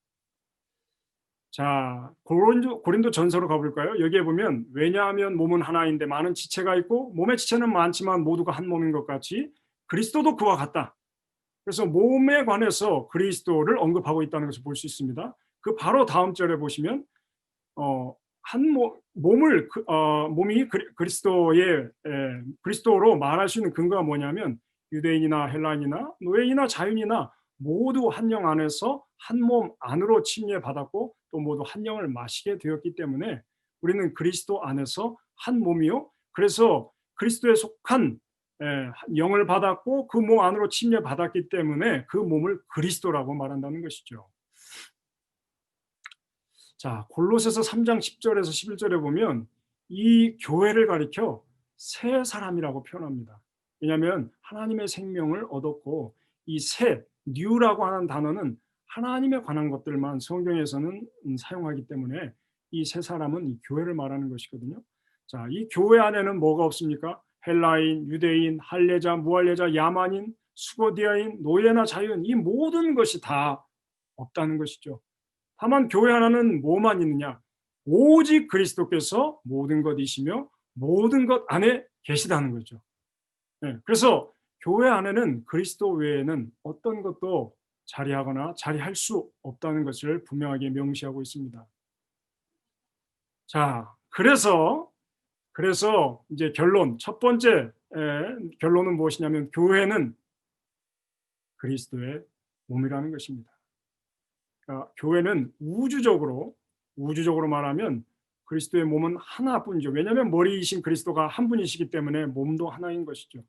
자, 고린도 전서로 가볼까요? 여기에 보면 왜냐하면 몸은 하나인데 많은 지체가 있고 몸의 지체는 많지만 모두가 한 몸인 것 같이 그리스도도 그와 같다. 그래서 몸에 관해서 그리스도를 언급하고 있다는 것을 볼 수 있습니다. 그 바로 다음 절에 보시면 몸이 그리스도로 말할 수 있는 근거가 뭐냐면 유대인이나 헬라인이나 노예이나 자유인이나 모두 한 영 안에서 한 몸 안으로 침례받았고 또 모두 한 영을 마시게 되었기 때문에 우리는 그리스도 안에서 한 몸이요. 그래서 그리스도에 속한 영을 받았고 그 몸 안으로 침례받았기 때문에 그 몸을 그리스도라고 말한다는 것이죠. 자, 골로새서 3장 10절에서 11절에 보면 이 교회를 가리켜 새 사람이라고 표현합니다. 왜냐하면 하나님의 생명을 얻었고 이 새, new라고 하는 단어는 하나님에 관한 것들만 성경에서는 사용하기 때문에 이 새 사람은 이 교회를 말하는 것이거든요. 자, 이 교회 안에는 뭐가 없습니까? 헬라인, 유대인, 할례자, 무할례자, 야만인, 수고디아인, 노예나 자유인 이 모든 것이 다 없다는 것이죠. 다만 교회 하나는 뭐만 있느냐? 오직 그리스도께서 모든 것이시며 모든 것 안에 계시다는 거죠. 네, 그래서 교회 안에는 그리스도 외에는 어떤 것도 자리하거나 자리할 수 없다는 것을 분명하게 명시하고 있습니다. 자, 그래서 이제 결론, 첫 번째 결론은 무엇이냐면 교회는 그리스도의 몸이라는 것입니다. 그러니까 교회는 우주적으로 말하면 그리스도의 몸은 하나뿐이죠. 왜냐하면 머리이신 그리스도가 한 분이시기 때문에 몸도 하나인 것이죠.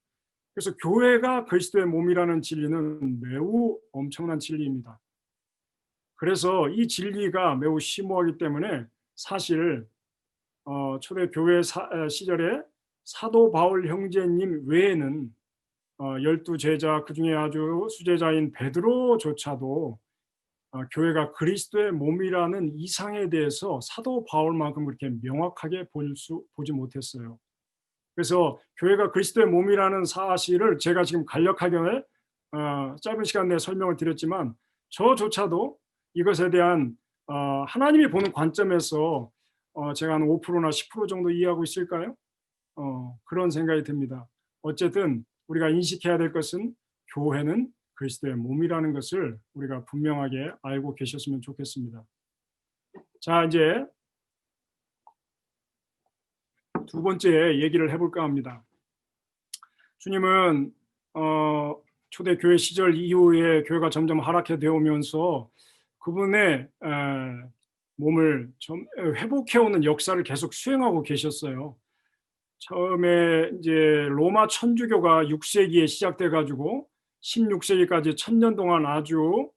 그래서 교회가 그리스도의 몸이라는 진리는 매우 엄청난 진리입니다. 그래서 이 진리가 매우 심오하기 때문에 사실 초대 교회 시절에 사도 바울 형제님 외에는 12제자 그중에 아주 수제자인 베드로조차도 교회가 그리스도의 몸이라는 이상에 대해서 사도 바울만큼 그렇게 명확하게 보지 못했어요. 그래서 교회가 그리스도의 몸이라는 사실을 제가 지금 간략하게 짧은 시간 내에 설명을 드렸지만 저조차도 이것에 대한 하나님이 보는 관점에서 제가 한 5%나 10% 정도 이해하고 있을까요? 그런 생각이 듭니다. 어쨌든 우리가 인식해야 될 것은 교회는 그리스도의 몸이라는 것을 우리가 분명하게 알고 계셨으면 좋겠습니다. 자, 이제 두 번째 얘기를 해볼까 합니다. 주님은 초대 교회 시절 이후에 교회가 점점 하락해 되오면서 그분의 몸을 좀 회복해오는 역사를 계속 수행하고 계셨어요. 처음에 이제 로마 천주교가 6세기에 시작돼 가지고 16세기까지 1000년 동안 아주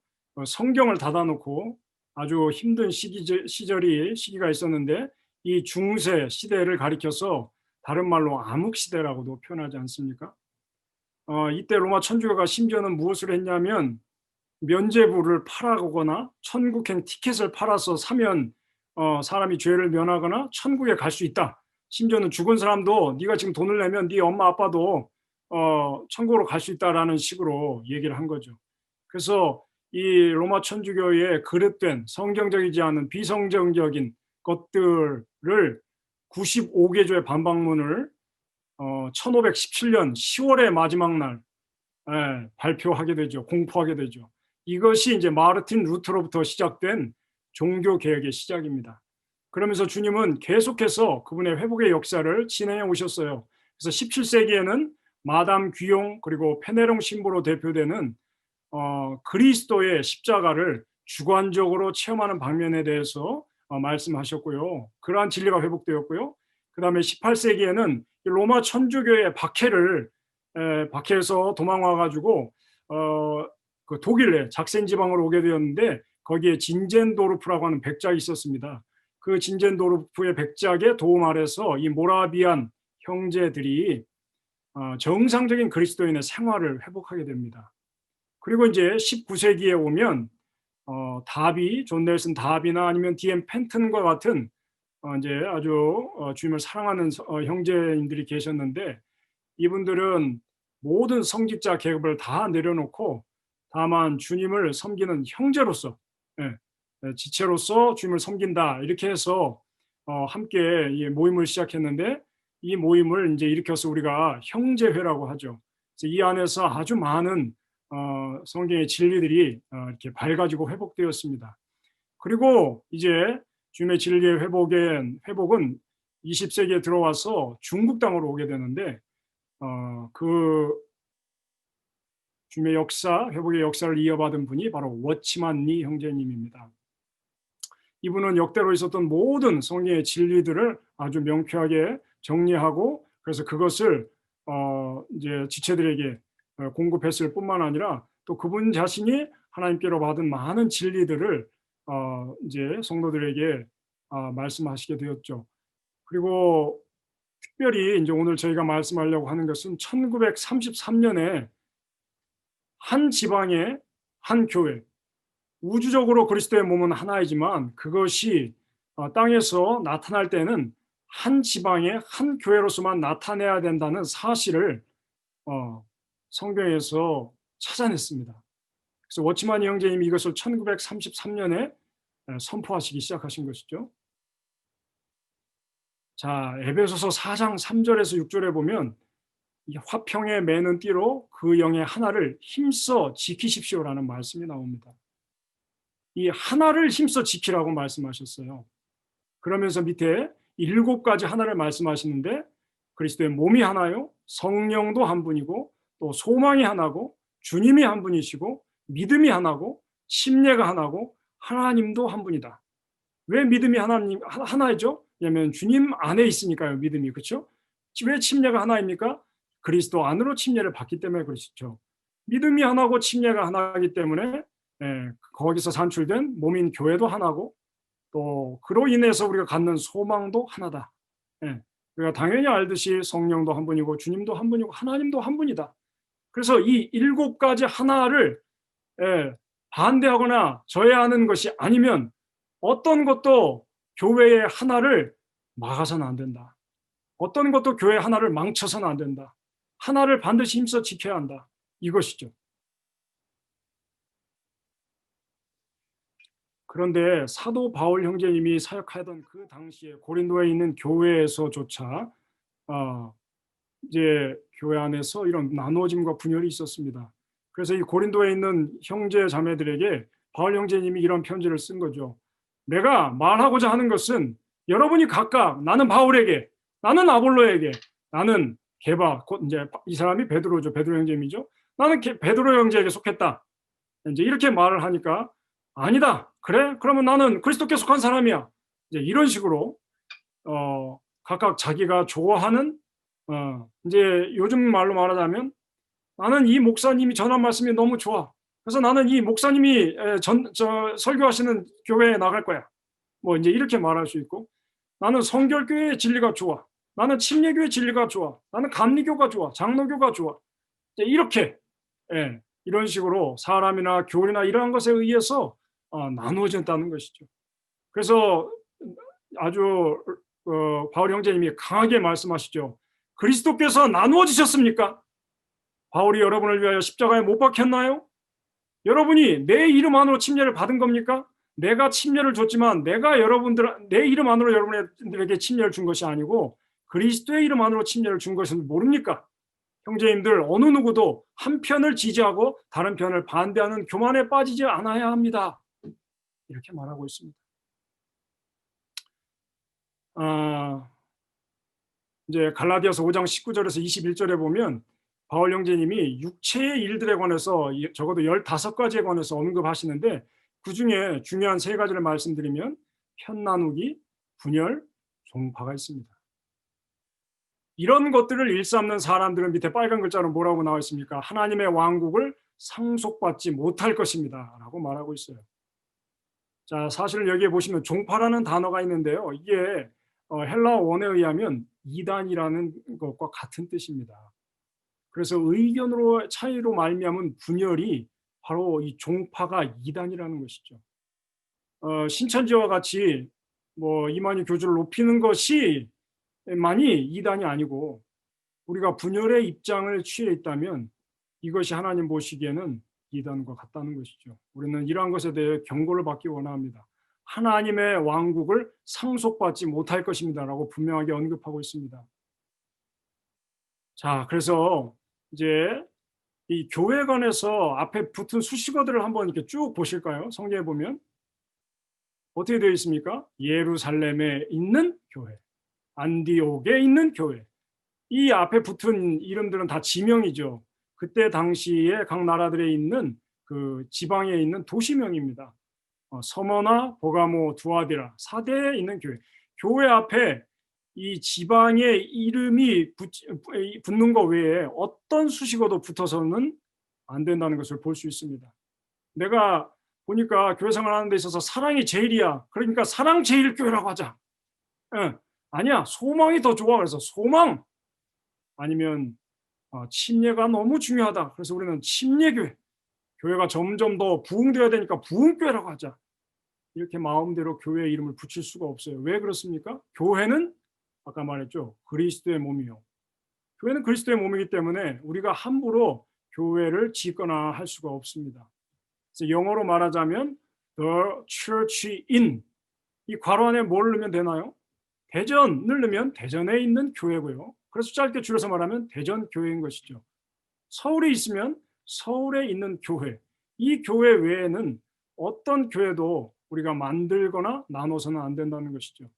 성경을 닫아놓고 아주 힘든 시기가 있었는데 이 중세 시대를 가리켜서 다른 말로 암흑시대라고도 표현하지 않습니까? 이때 로마 천주교가 심지어는 무엇을 했냐면 면죄부를 팔아거나 천국행 티켓을 팔아서 사면 사람이 죄를 면하거나 천국에 갈 수 있다. 심지어는 죽은 사람도 네가 지금 돈을 내면 네 엄마 아빠도 천국으로 갈 수 있다라는 식으로 얘기를 한 거죠. 그래서 이 로마 천주교의 그릇된 성경적이지 않은 비성경적인 것들을 95개조의 반박문을 1517년 10월의 마지막 날 발표하게 되죠. 공포하게 되죠. 이것이 이제 마르틴 루터로부터 시작된 종교 개혁의 시작입니다. 그러면서 주님은 계속해서 그분의 회복의 역사를 진행해 오셨어요. 그래서 17세기에는 마담 귀용 그리고 페네롱 신부로 대표되는 그리스도의 십자가를 주관적으로 체험하는 방면에 대해서 말씀하셨고요. 그러한 진리가 회복되었고요. 그 다음에 18세기에는 로마 천주교의 박해에서 도망와가지고 그 독일에 작센 지방으로 오게 되었는데 거기에 진젠도르프라고 하는 백작이 있었습니다. 그 진젠도르프의 백작의 도움 아래서 이 모라비안 형제들이 정상적인 그리스도인의 생활을 회복하게 됩니다. 그리고 이제 19세기에 오면 존 넬슨 다비나 아니면 DM 펜튼과 같은 이제 아주 주님을 사랑하는 형제님들이 계셨는데 이분들은 모든 성직자 계급을 다 내려놓고 다만 주님을 섬기는 형제로서 지체로서 주님을 섬긴다 이렇게 해서 함께 이 모임을 시작했는데 이 모임을 이제 일으켜서 우리가 형제회라고 하죠. 그래서 이 안에서 아주 많은 성경의 진리들이 이렇게 밝아지고 회복되었습니다. 그리고 이제 주님의 진리의 회복은 20세기에 들어와서 중국 땅으로 오게 되는데 그 주님의 역사, 회복의 역사를 이어받은 분이 바로 워치만 리 형제님입니다. 이분은 역대로 있었던 모든 성경의 진리들을 아주 명쾌하게 정리하고 그래서 그것을 이제 지체들에게 공급했을 뿐만 아니라 또 그분 자신이 하나님께로 받은 많은 진리들을 이제 성도들에게 말씀하시게 되었죠. 그리고 특별히 이제 오늘 저희가 말씀하려고 하는 것은 1933년에 한 지방의 한 교회, 우주적으로 그리스도의 몸은 하나이지만 그것이 땅에서 나타날 때는 한 지방의 한 교회로서만 나타내야 된다는 사실을 성경에서 찾아냈습니다. 그래서 워치만 형제님이 이것을 1933년에 선포하시기 시작하신 것이죠. 자, 에베소서 4장 3절에서 6절에 보면 이 화평에 매는 띠로 그 영의 하나를 힘써 지키십시오라는 말씀이 나옵니다. 이 하나를 힘써 지키라고 말씀하셨어요. 그러면서 밑에 7가지 하나를 말씀하시는데 그리스도의 몸이 하나요, 성령도 한 분이고 또 소망이 하나고 주님이 한 분이시고 믿음이 하나고 침례가 하나고 하나님도 한 분이다. 왜 믿음이 하나이죠? 왜냐하면 주님 안에 있으니까요. 믿음이. 그렇죠? 왜 침례가 하나입니까? 그리스도 안으로 침례를 받기 때문에 그렇죠. 믿음이 하나고 침례가 하나이기 때문에 거기서 산출된 몸인 교회도 하나고 또 그로 인해서 우리가 갖는 소망도 하나다. 우리가 당연히 알듯이 성령도 한 분이고 주님도 한 분이고 하나님도 한 분이다. 그래서 이 7가지 하나를 반대하거나 저해하는 것이 아니면 어떤 것도 교회의 하나를 막아서는 안 된다. 어떤 것도 교회 하나를 망쳐서는 안 된다. 하나를 반드시 힘써 지켜야 한다. 이것이죠. 그런데 사도 바울 형제님이 사역하던 그 당시에 고린도에 있는 교회에서조차 이제 교회 안에서 이런 나누어짐과 분열이 있었습니다. 그래서 이 고린도에 있는 형제 자매들에게 바울 형제님이 이런 편지를 쓴 거죠. 내가 말하고자 하는 것은 여러분이 각각 나는 바울에게, 나는 아볼로에게, 나는 게바, 이제 이 사람이 베드로죠. 베드로 형제님이죠. 나는 베드로 형제에게 속했다. 이제 이렇게 말을 하니까 아니다. 그래? 그러면 나는 그리스도께 속한 사람이야. 이제 이런 식으로 각각 자기가 좋아하는 이제 요즘 말로 말하자면 나는 이 목사님이 전한 말씀이 너무 좋아. 그래서 나는 이 목사님이 설교하시는 교회에 나갈 거야. 뭐 이제 이렇게 말할 수 있고 나는 성결교회의 진리가 좋아. 나는 침례교회 진리가 좋아. 나는 감리교가 좋아. 장로교가 좋아. 이제 이렇게 이런 식으로 사람이나 교리나 이러한 것에 의해서 나누어졌다는 것이죠. 그래서 아주 바울 형제님이 강하게 말씀하시죠. 그리스도께서 나누어지셨습니까? 바울이 여러분을 위하여 십자가에 못 박혔나요? 여러분이 내 이름 안으로 침례를 받은 겁니까? 내가 침례를 줬지만 내가 내 이름 안으로 여러분들에게 침례를 준 것이 아니고 그리스도의 이름 안으로 침례를 준 것은 모릅니까? 형제님들 어느 누구도 한 편을 지지하고 다른 편을 반대하는 교만에 빠지지 않아야 합니다. 이렇게 말하고 있습니다. 이제 갈라디아서 5장 19절에서 21절에 보면 바울 형제님이 육체의 일들에 관해서 적어도 15가지에 관해서 언급하시는데 그중에 중요한 3가지를 말씀드리면 편나누기, 분열, 종파가 있습니다. 이런 것들을 일삼는 사람들은 밑에 빨간 글자로 뭐라고 나와 있습니까? 하나님의 왕국을 상속받지 못할 것입니다. 라고 말하고 있어요. 자, 사실 여기에 보시면 종파라는 단어가 있는데요. 이게 헬라 원에 의하면 이단이라는 것과 같은 뜻입니다. 그래서 의견으로 차이로 말미암은 분열이 바로 이 종파가 이단이라는 것이죠. 신천지와 같이 뭐 이만희 교주를 높이는 것이 만이 이단이 아니고 우리가 분열의 입장을 취해 있다면 이것이 하나님 보시기에는 이단과 같다는 것이죠. 우리는 이러한 것에 대해 경고를 받기 원합니다. 하나님의 왕국을 상속받지 못할 것입니다. 라고 분명하게 언급하고 있습니다. 자, 그래서 이제 이 교회관에서 앞에 붙은 수식어들을 한번 이렇게 쭉 보실까요? 성경에 보면 어떻게 되어 있습니까? 예루살렘에 있는 교회, 안디옥에 있는 교회. 이 앞에 붙은 이름들은 다 지명이죠. 그때 당시에 각 나라들에 있는 그 지방에 있는 도시명입니다. 서머나, 버가모, 두아디라 4대에 있는 교회. 교회 앞에 이 지방의 이름이 붙는 것 외에 어떤 수식어도 붙어서는 안 된다는 것을 볼 수 있습니다. 내가 보니까 교회 생활하는 데 있어서 사랑이 제일이야. 그러니까 사랑 제일 교회라고 하자. 아니야, 소망이 더 좋아. 그래서 소망. 아니면 침례가 너무 중요하다. 그래서 우리는 침례교회. 교회가 점점 더 부흥되어야 되니까 부흥교회라고 하자. 이렇게 마음대로 교회 이름을 붙일 수가 없어요. 왜 그렇습니까? 교회는 아까 말했죠. 그리스도의 몸이요. 교회는 그리스도의 몸이기 때문에 우리가 함부로 교회를 짓거나 할 수가 없습니다. 그래서 영어로 말하자면 the church in, 이 괄호 안에 뭘 넣으면 되나요? 대전을 넣으면 대전에 있는 교회고요. 그래서 짧게 줄여서 말하면 대전교회인 것이죠. 서울에 있으면 서울에 있는 교회, 이 교회 외에는 어떤 교회도 우리가 만들거나 나눠서는 안 된다는 것이죠.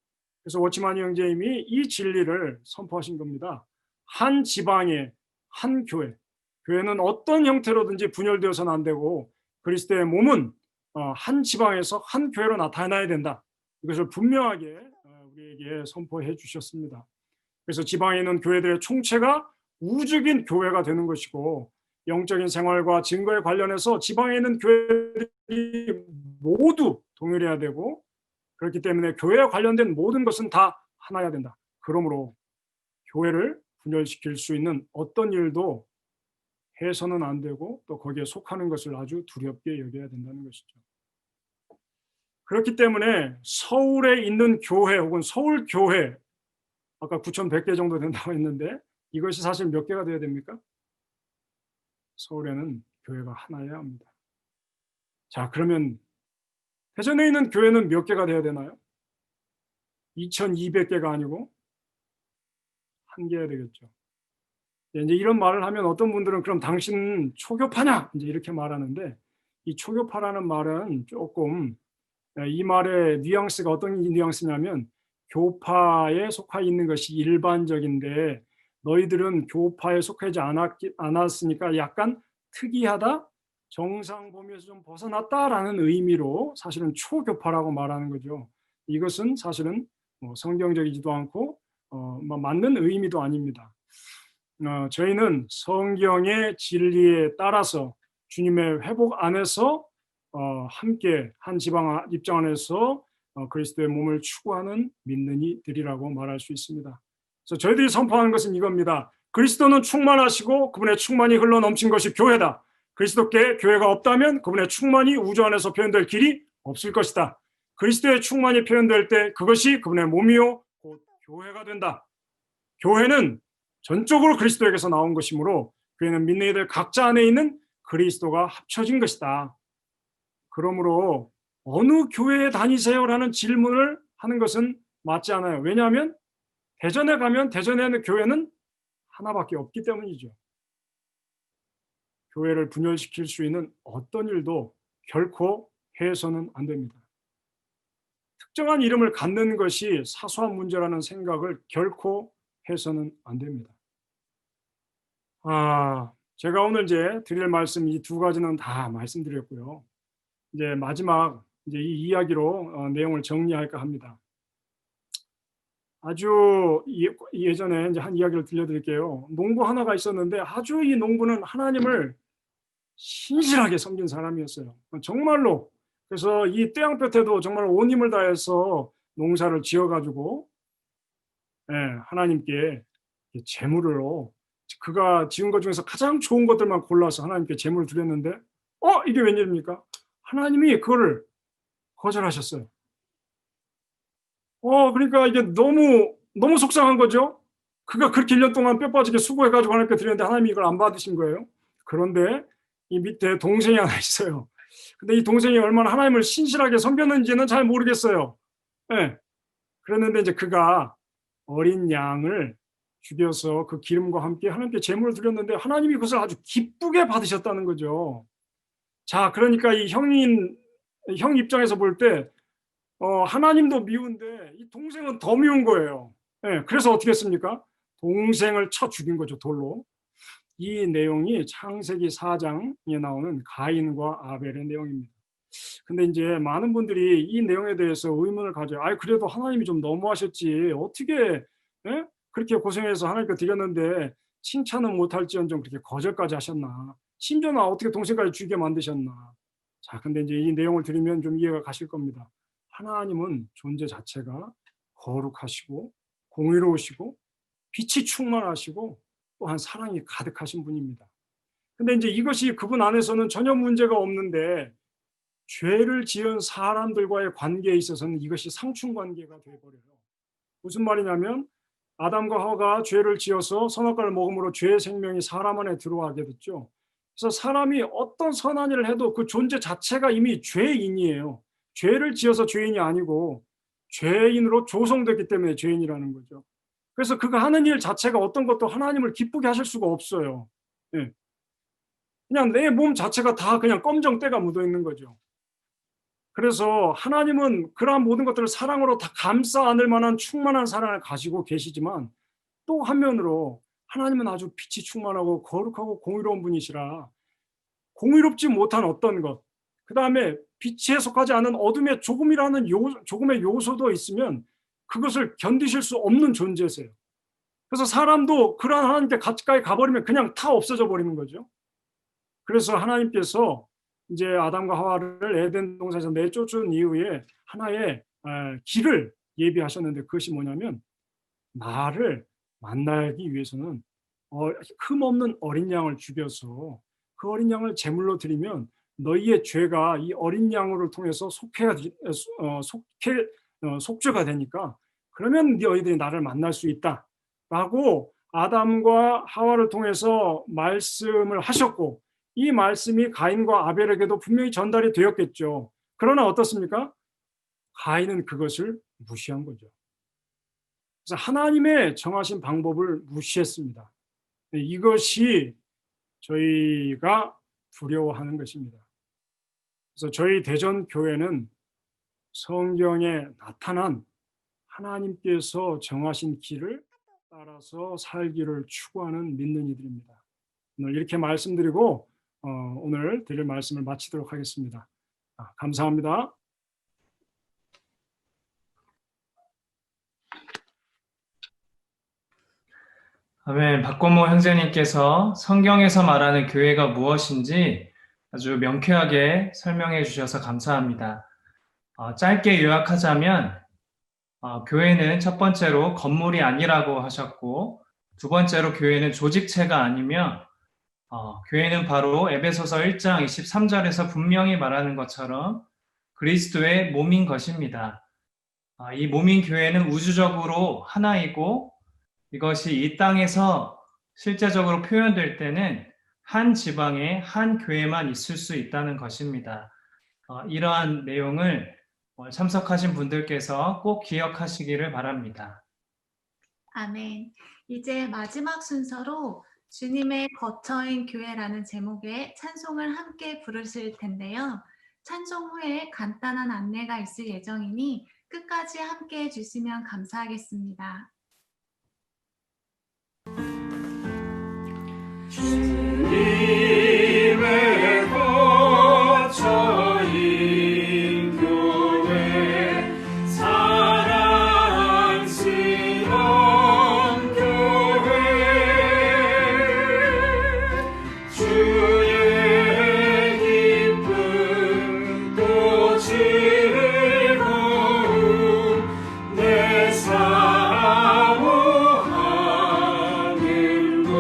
그래서 워치마니 형제님이 이 진리를 선포하신 겁니다. 한 지방에 한 교회, 교회는 어떤 형태로든지 분열되어서는 안 되고 그리스도의 몸은 한 지방에서 한 교회로 나타나야 된다. 이것을 분명하게 우리에게 선포해 주셨습니다. 그래서 지방에 있는 교회들의 총체가 우주적인 교회가 되는 것이고 영적인 생활과 증거에 관련해서 지방에 있는 교회들이 모두 동일해야 되고 그렇기 때문에 교회에 관련된 모든 것은 다 하나여야 된다. 그러므로 교회를 분열시킬 수 있는 어떤 일도 해서는 안 되고 또 거기에 속하는 것을 아주 두렵게 여겨야 된다는 것이죠. 그렇기 때문에 서울에 있는 교회 혹은 서울교회, 아까 9,100개 정도 된다고 했는데 이것이 사실 몇 개가 돼야 됩니까? 서울에는 교회가 하나여야 합니다. 자, 그러면 대전에 있는 교회는 몇 개가 돼야 되나요? 2,200개가 아니고 한 개야 되겠죠. 이제 이런 말을 하면 어떤 분들은 그럼 당신은 초교파냐? 이제 이렇게 말하는데 이 초교파라는 말은 조금 이 말의 뉘앙스가 어떤 뉘앙스냐면 교파에 속해 있는 것이 일반적인데 너희들은 교파에 속하지 않았으니까 약간 특이하다, 정상 범위에서 좀 벗어났다라는 의미로 사실은 초교파라고 말하는 거죠. 이것은 사실은 성경적이지도 않고 맞는 의미도 아닙니다. 저희는 성경의 진리에 따라서 주님의 회복 안에서 함께 한 지방 입장 안에서 그리스도의 몸을 추구하는 믿는 이들이라고 말할 수 있습니다. 그래서 저희들이 선포하는 것은 이겁니다. 그리스도는 충만하시고 그분의 충만이 흘러 넘친 것이 교회다. 그리스도께 교회가 없다면 그분의 충만이 우주 안에서 표현될 길이 없을 것이다. 그리스도의 충만이 표현될 때 그것이 그분의 몸이요 곧 교회가 된다. 교회는 전적으로 그리스도에게서 나온 것이므로 교회는 믿는 이들 각자 안에 있는 그리스도가 합쳐진 것이다. 그러므로 어느 교회에 다니세요라는 질문을 하는 것은 맞지 않아요. 왜냐하면 대전에 가면 대전에 있는 교회는 하나밖에 없기 때문이죠. 교회를 분열시킬 수 있는 어떤 일도 결코 해서는 안 됩니다. 특정한 이름을 갖는 것이 사소한 문제라는 생각을 결코 해서는 안 됩니다. 제가 오늘 이제 드릴 말씀 이 두 가지는 다 말씀드렸고요. 이제 마지막 이제 이 이야기로 내용을 정리할까 합니다. 아주 예전에 이제 한 이야기를 들려드릴게요. 농부 하나가 있었는데 아주 이 농부는 하나님을 신실하게 섬긴 사람이었어요. 정말로. 그래서 이 태양볕에도 정말 온 힘을 다해서 농사를 지어가지고 하나님께 제물로 그가 지은 것 중에서 가장 좋은 것들만 골라서 하나님께 제물을 드렸는데 이게 웬일입니까? 하나님이 그거를 거절하셨어요. 그러니까 이게 너무 속상한 거죠. 그가 그렇게 1년 동안 뼈 빠지게 수고해가지고 하나님께 드렸는데 하나님이 이걸 안 받으신 거예요. 그런데 이 밑에 동생이 하나 있어요. 근데 이 동생이 얼마나 하나님을 신실하게 섬겼는지는 잘 모르겠어요. 그랬는데 이제 그가 어린 양을 죽여서 그 기름과 함께 하나님께 제물을 드렸는데 하나님이 그것을 아주 기쁘게 받으셨다는 거죠. 자, 그러니까 이 형 입장에서 볼 때 하나님도 미운데 이 동생은 더 미운 거예요. 그래서 어떻게 했습니까? 동생을 쳐 죽인 거죠, 돌로. 이 내용이 창세기 4장에 나오는 가인과 아벨의 내용입니다. 근데 이제 많은 분들이 이 내용에 대해서 의문을 가져요. 아이, 그래도 하나님이 좀 너무하셨지. 어떻게 그렇게 고생해서 하나님께 드렸는데 칭찬은 못할지언정 그렇게 거절까지 하셨나. 심지어는 어떻게 동생까지 죽게 만드셨나. 자, 근데 이제 이 내용을 들으면 좀 이해가 가실 겁니다. 하나님은 존재 자체가 거룩하시고 공의로우시고 빛이 충만하시고 또한 사랑이 가득하신 분입니다. 근데 이제 이것이 그분 안에서는 전혀 문제가 없는데 죄를 지은 사람들과의 관계에 있어서는 이것이 상충관계가 되어버려요. 무슨 말이냐면 아담과 하와가 죄를 지어서 선악과를 먹음으로 죄의 생명이 사람 안에 들어가게 됐죠. 그래서 사람이 어떤 선한 일을 해도 그 존재 자체가 이미 죄인이에요. 죄를 지어서 죄인이 아니고 죄인으로 조성됐기 때문에 죄인이라는 거죠. 그래서 그가 하는 일 자체가 어떤 것도 하나님을 기쁘게 하실 수가 없어요. 예. 그냥 내 몸 자체가 다 그냥 검정 때가 묻어 있는 거죠. 그래서 하나님은 그러한 모든 것들을 사랑으로 다 감싸 안을 만한 충만한 사랑을 가지고 계시지만 또 한면으로 하나님은 아주 빛이 충만하고 거룩하고 공의로운 분이시라 공의롭지 못한 어떤 것, 그 다음에 빛에 속하지 않은 어둠의 조금의 요소도 있으면 그것을 견디실 수 없는 존재세요. 그래서 사람도 그러한 하나님께 가까이 가버리면 그냥 다 없어져 버리는 거죠. 그래서 하나님께서 이제 아담과 하와를 에덴 동산에서 내쫓은 이후에 하나의 길을 예비하셨는데 그것이 뭐냐면 나를 만나기 위해서는 흠없는 어린 양을 죽여서 그 어린 양을 제물로 드리면 너희의 죄가 이 어린 양을 통해서 속죄가 되니까 그러면 너희들이 나를 만날 수 있다라고 아담과 하와를 통해서 말씀을 하셨고 이 말씀이 가인과 아벨에게도 분명히 전달이 되었겠죠. 그러나 어떻습니까? 가인은 그것을 무시한 거죠. 그래서 하나님의 정하신 방법을 무시했습니다. 이것이 저희가 두려워하는 것입니다. 그래서 저희 대전교회는 성경에 나타난 하나님께서 정하신 길을 따라서 살기를 추구하는 믿는 이들입니다. 오늘 이렇게 말씀드리고 오늘 드릴 말씀을 마치도록 하겠습니다. 감사합니다. 아멘. 박건모 형제님께서 성경에서 말하는 교회가 무엇인지 아주 명쾌하게 설명해 주셔서 감사합니다. 짧게 요약하자면 교회는 첫 번째로 건물이 아니라고 하셨고 두 번째로 교회는 조직체가 아니며 교회는 바로 에베소서 1장 23절에서 분명히 말하는 것처럼 그리스도의 몸인 것입니다. 이 몸인 교회는 우주적으로 하나이고 이것이 이 땅에서 실제적으로 표현될 때는 한 지방에 한 교회만 있을 수 있다는 것입니다. 이러한 내용을 참석하신 분들께서 꼭 기억하시기를 바랍니다. 아멘. 이제 마지막 순서로 주님의 거처인 교회라는 제목의 찬송을 함께 부르실 텐데요. 찬송 후에 간단한 안내가 있을 예정이니 끝까지 함께 해주시면 감사하겠습니다. 주님의 거처인 교회 사랑스러운 교회 주의 기쁨 또 즐거움 내 사모하는 곳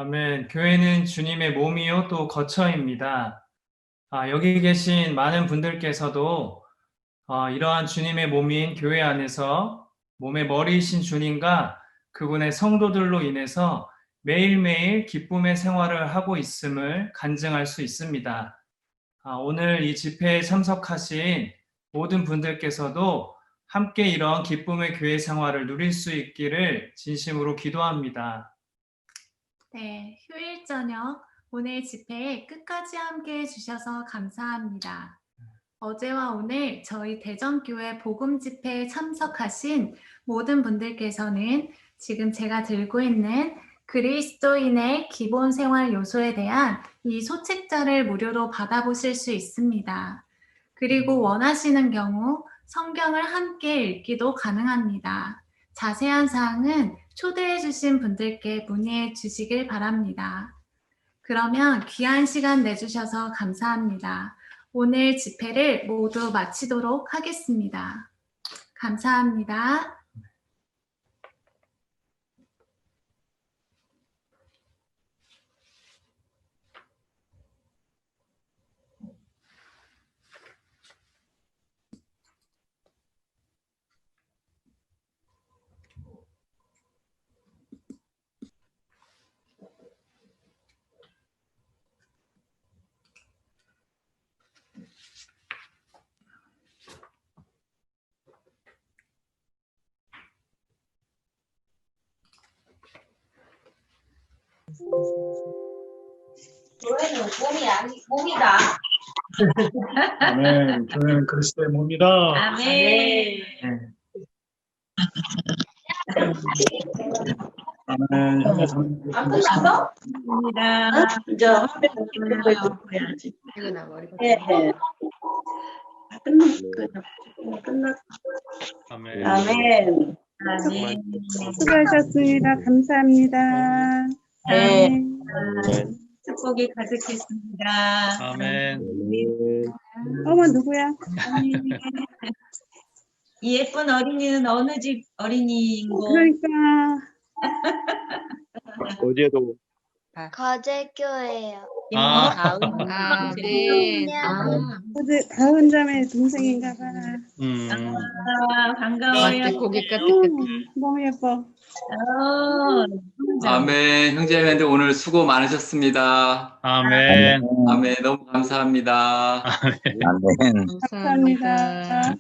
아멘. 교회는 주님의 몸이요 또 거처입니다. 여기 계신 많은 분들께서도 이러한 주님의 몸인 교회 안에서 몸의 머리이신 주님과 그분의 성도들로 인해서 매일매일 기쁨의 생활을 하고 있음을 간증할 수 있습니다. 오늘 이 집회에 참석하신 모든 분들께서도 함께 이런 기쁨의 교회 생활을 누릴 수 있기를 진심으로 기도합니다. 네, 휴일 저녁 오늘 집회에 끝까지 함께 해주셔서 감사합니다. 어제와 오늘 저희 대전교회 복음 집회에 참석하신 모든 분들께서는 지금 제가 들고 있는 그리스도인의 기본 생활 요소에 대한 이 소책자를 무료로 받아보실 수 있습니다. 그리고 원하시는 경우 성경을 함께 읽기도 가능합니다. 자세한 사항은 초대해 주신 분들께 문의해 주시길 바랍니다. 그러면 귀한 시간 내주셔서 감사합니다. 오늘 집회를 모두 마치도록 하겠습니다. 감사합니다. 교회는 몸이다. 아멘. 교회는 그리스도의 몸이다. 아멘. 아멘. 안 끝났어? 이제 화면 보여야지. 네. 끝났어. 아멘. 아멘. 수고하셨습니다. 감사합니다. 네. 축복이 가득했습니다. 아멘. 어머 누구야? 이 예쁜 어린이는 어느 집 어린이인고? 그러니까 어제도 거제교예요. 네. 어제 다은 자매 동생인가 봐. 반가워요. 너무 예뻐. 아멘. 형제님들 오늘 수고 많으셨습니다. 아멘. 아멘. 너무 감사합니다. 아멘. 감사합니다.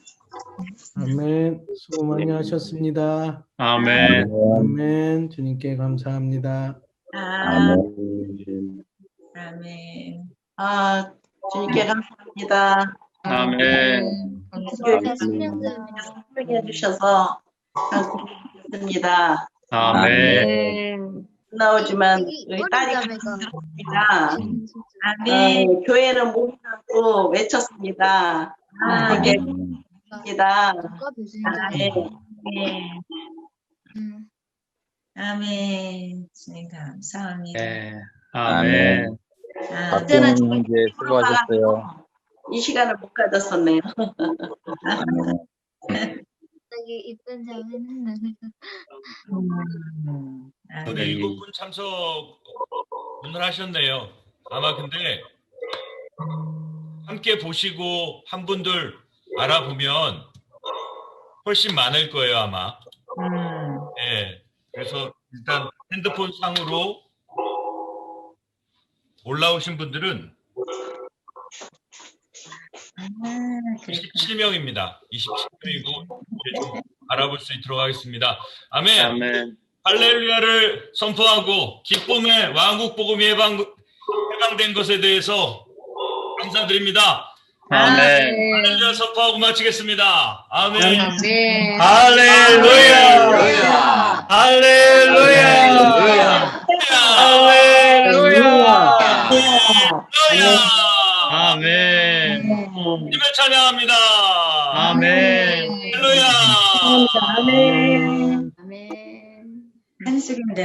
아멘. 수고 많이 하셨습니다. 아멘. 아멘. 주님께 감사합니다. 아멘. 주님께 감사합니다. 아멘. 설명해 주셔서 감사합니다. 아멘. 나오지만 우리 딸이 감사합니다. 아멘. 교회는 몸이라고 외쳤습니다. 되게 감사합니다. 아멘. 주님 감사합니다. 네. 아멘. 어제는 이제 수고하셨어요. 이 시간을 못 가졌었네요. 여기 이쁜 자매는 오늘 7분 참석 오늘 하셨네요. 아마 근데 함께 보시고 한 분들 알아보면 훨씬 많을 거예요, 아마. 예. 그래서 일단 핸드폰 상으로 올라오신 분들은 27명입니다. 27명이고 좀 알아볼 수 있도록 하겠습니다. 아멘. 아멘. 할렐루야를 선포하고 기쁨의 왕국 복음이 해방된 것에 대해서 감사드립니다. 아멘. 할렐루야 선포하고 마치겠습니다. 아멘. 아멘. 할렐루야. 할렐루야. 할렐루야. 아멘. 주님을 찬양합니다. 아멘. 할렐루야. 한숙입니다.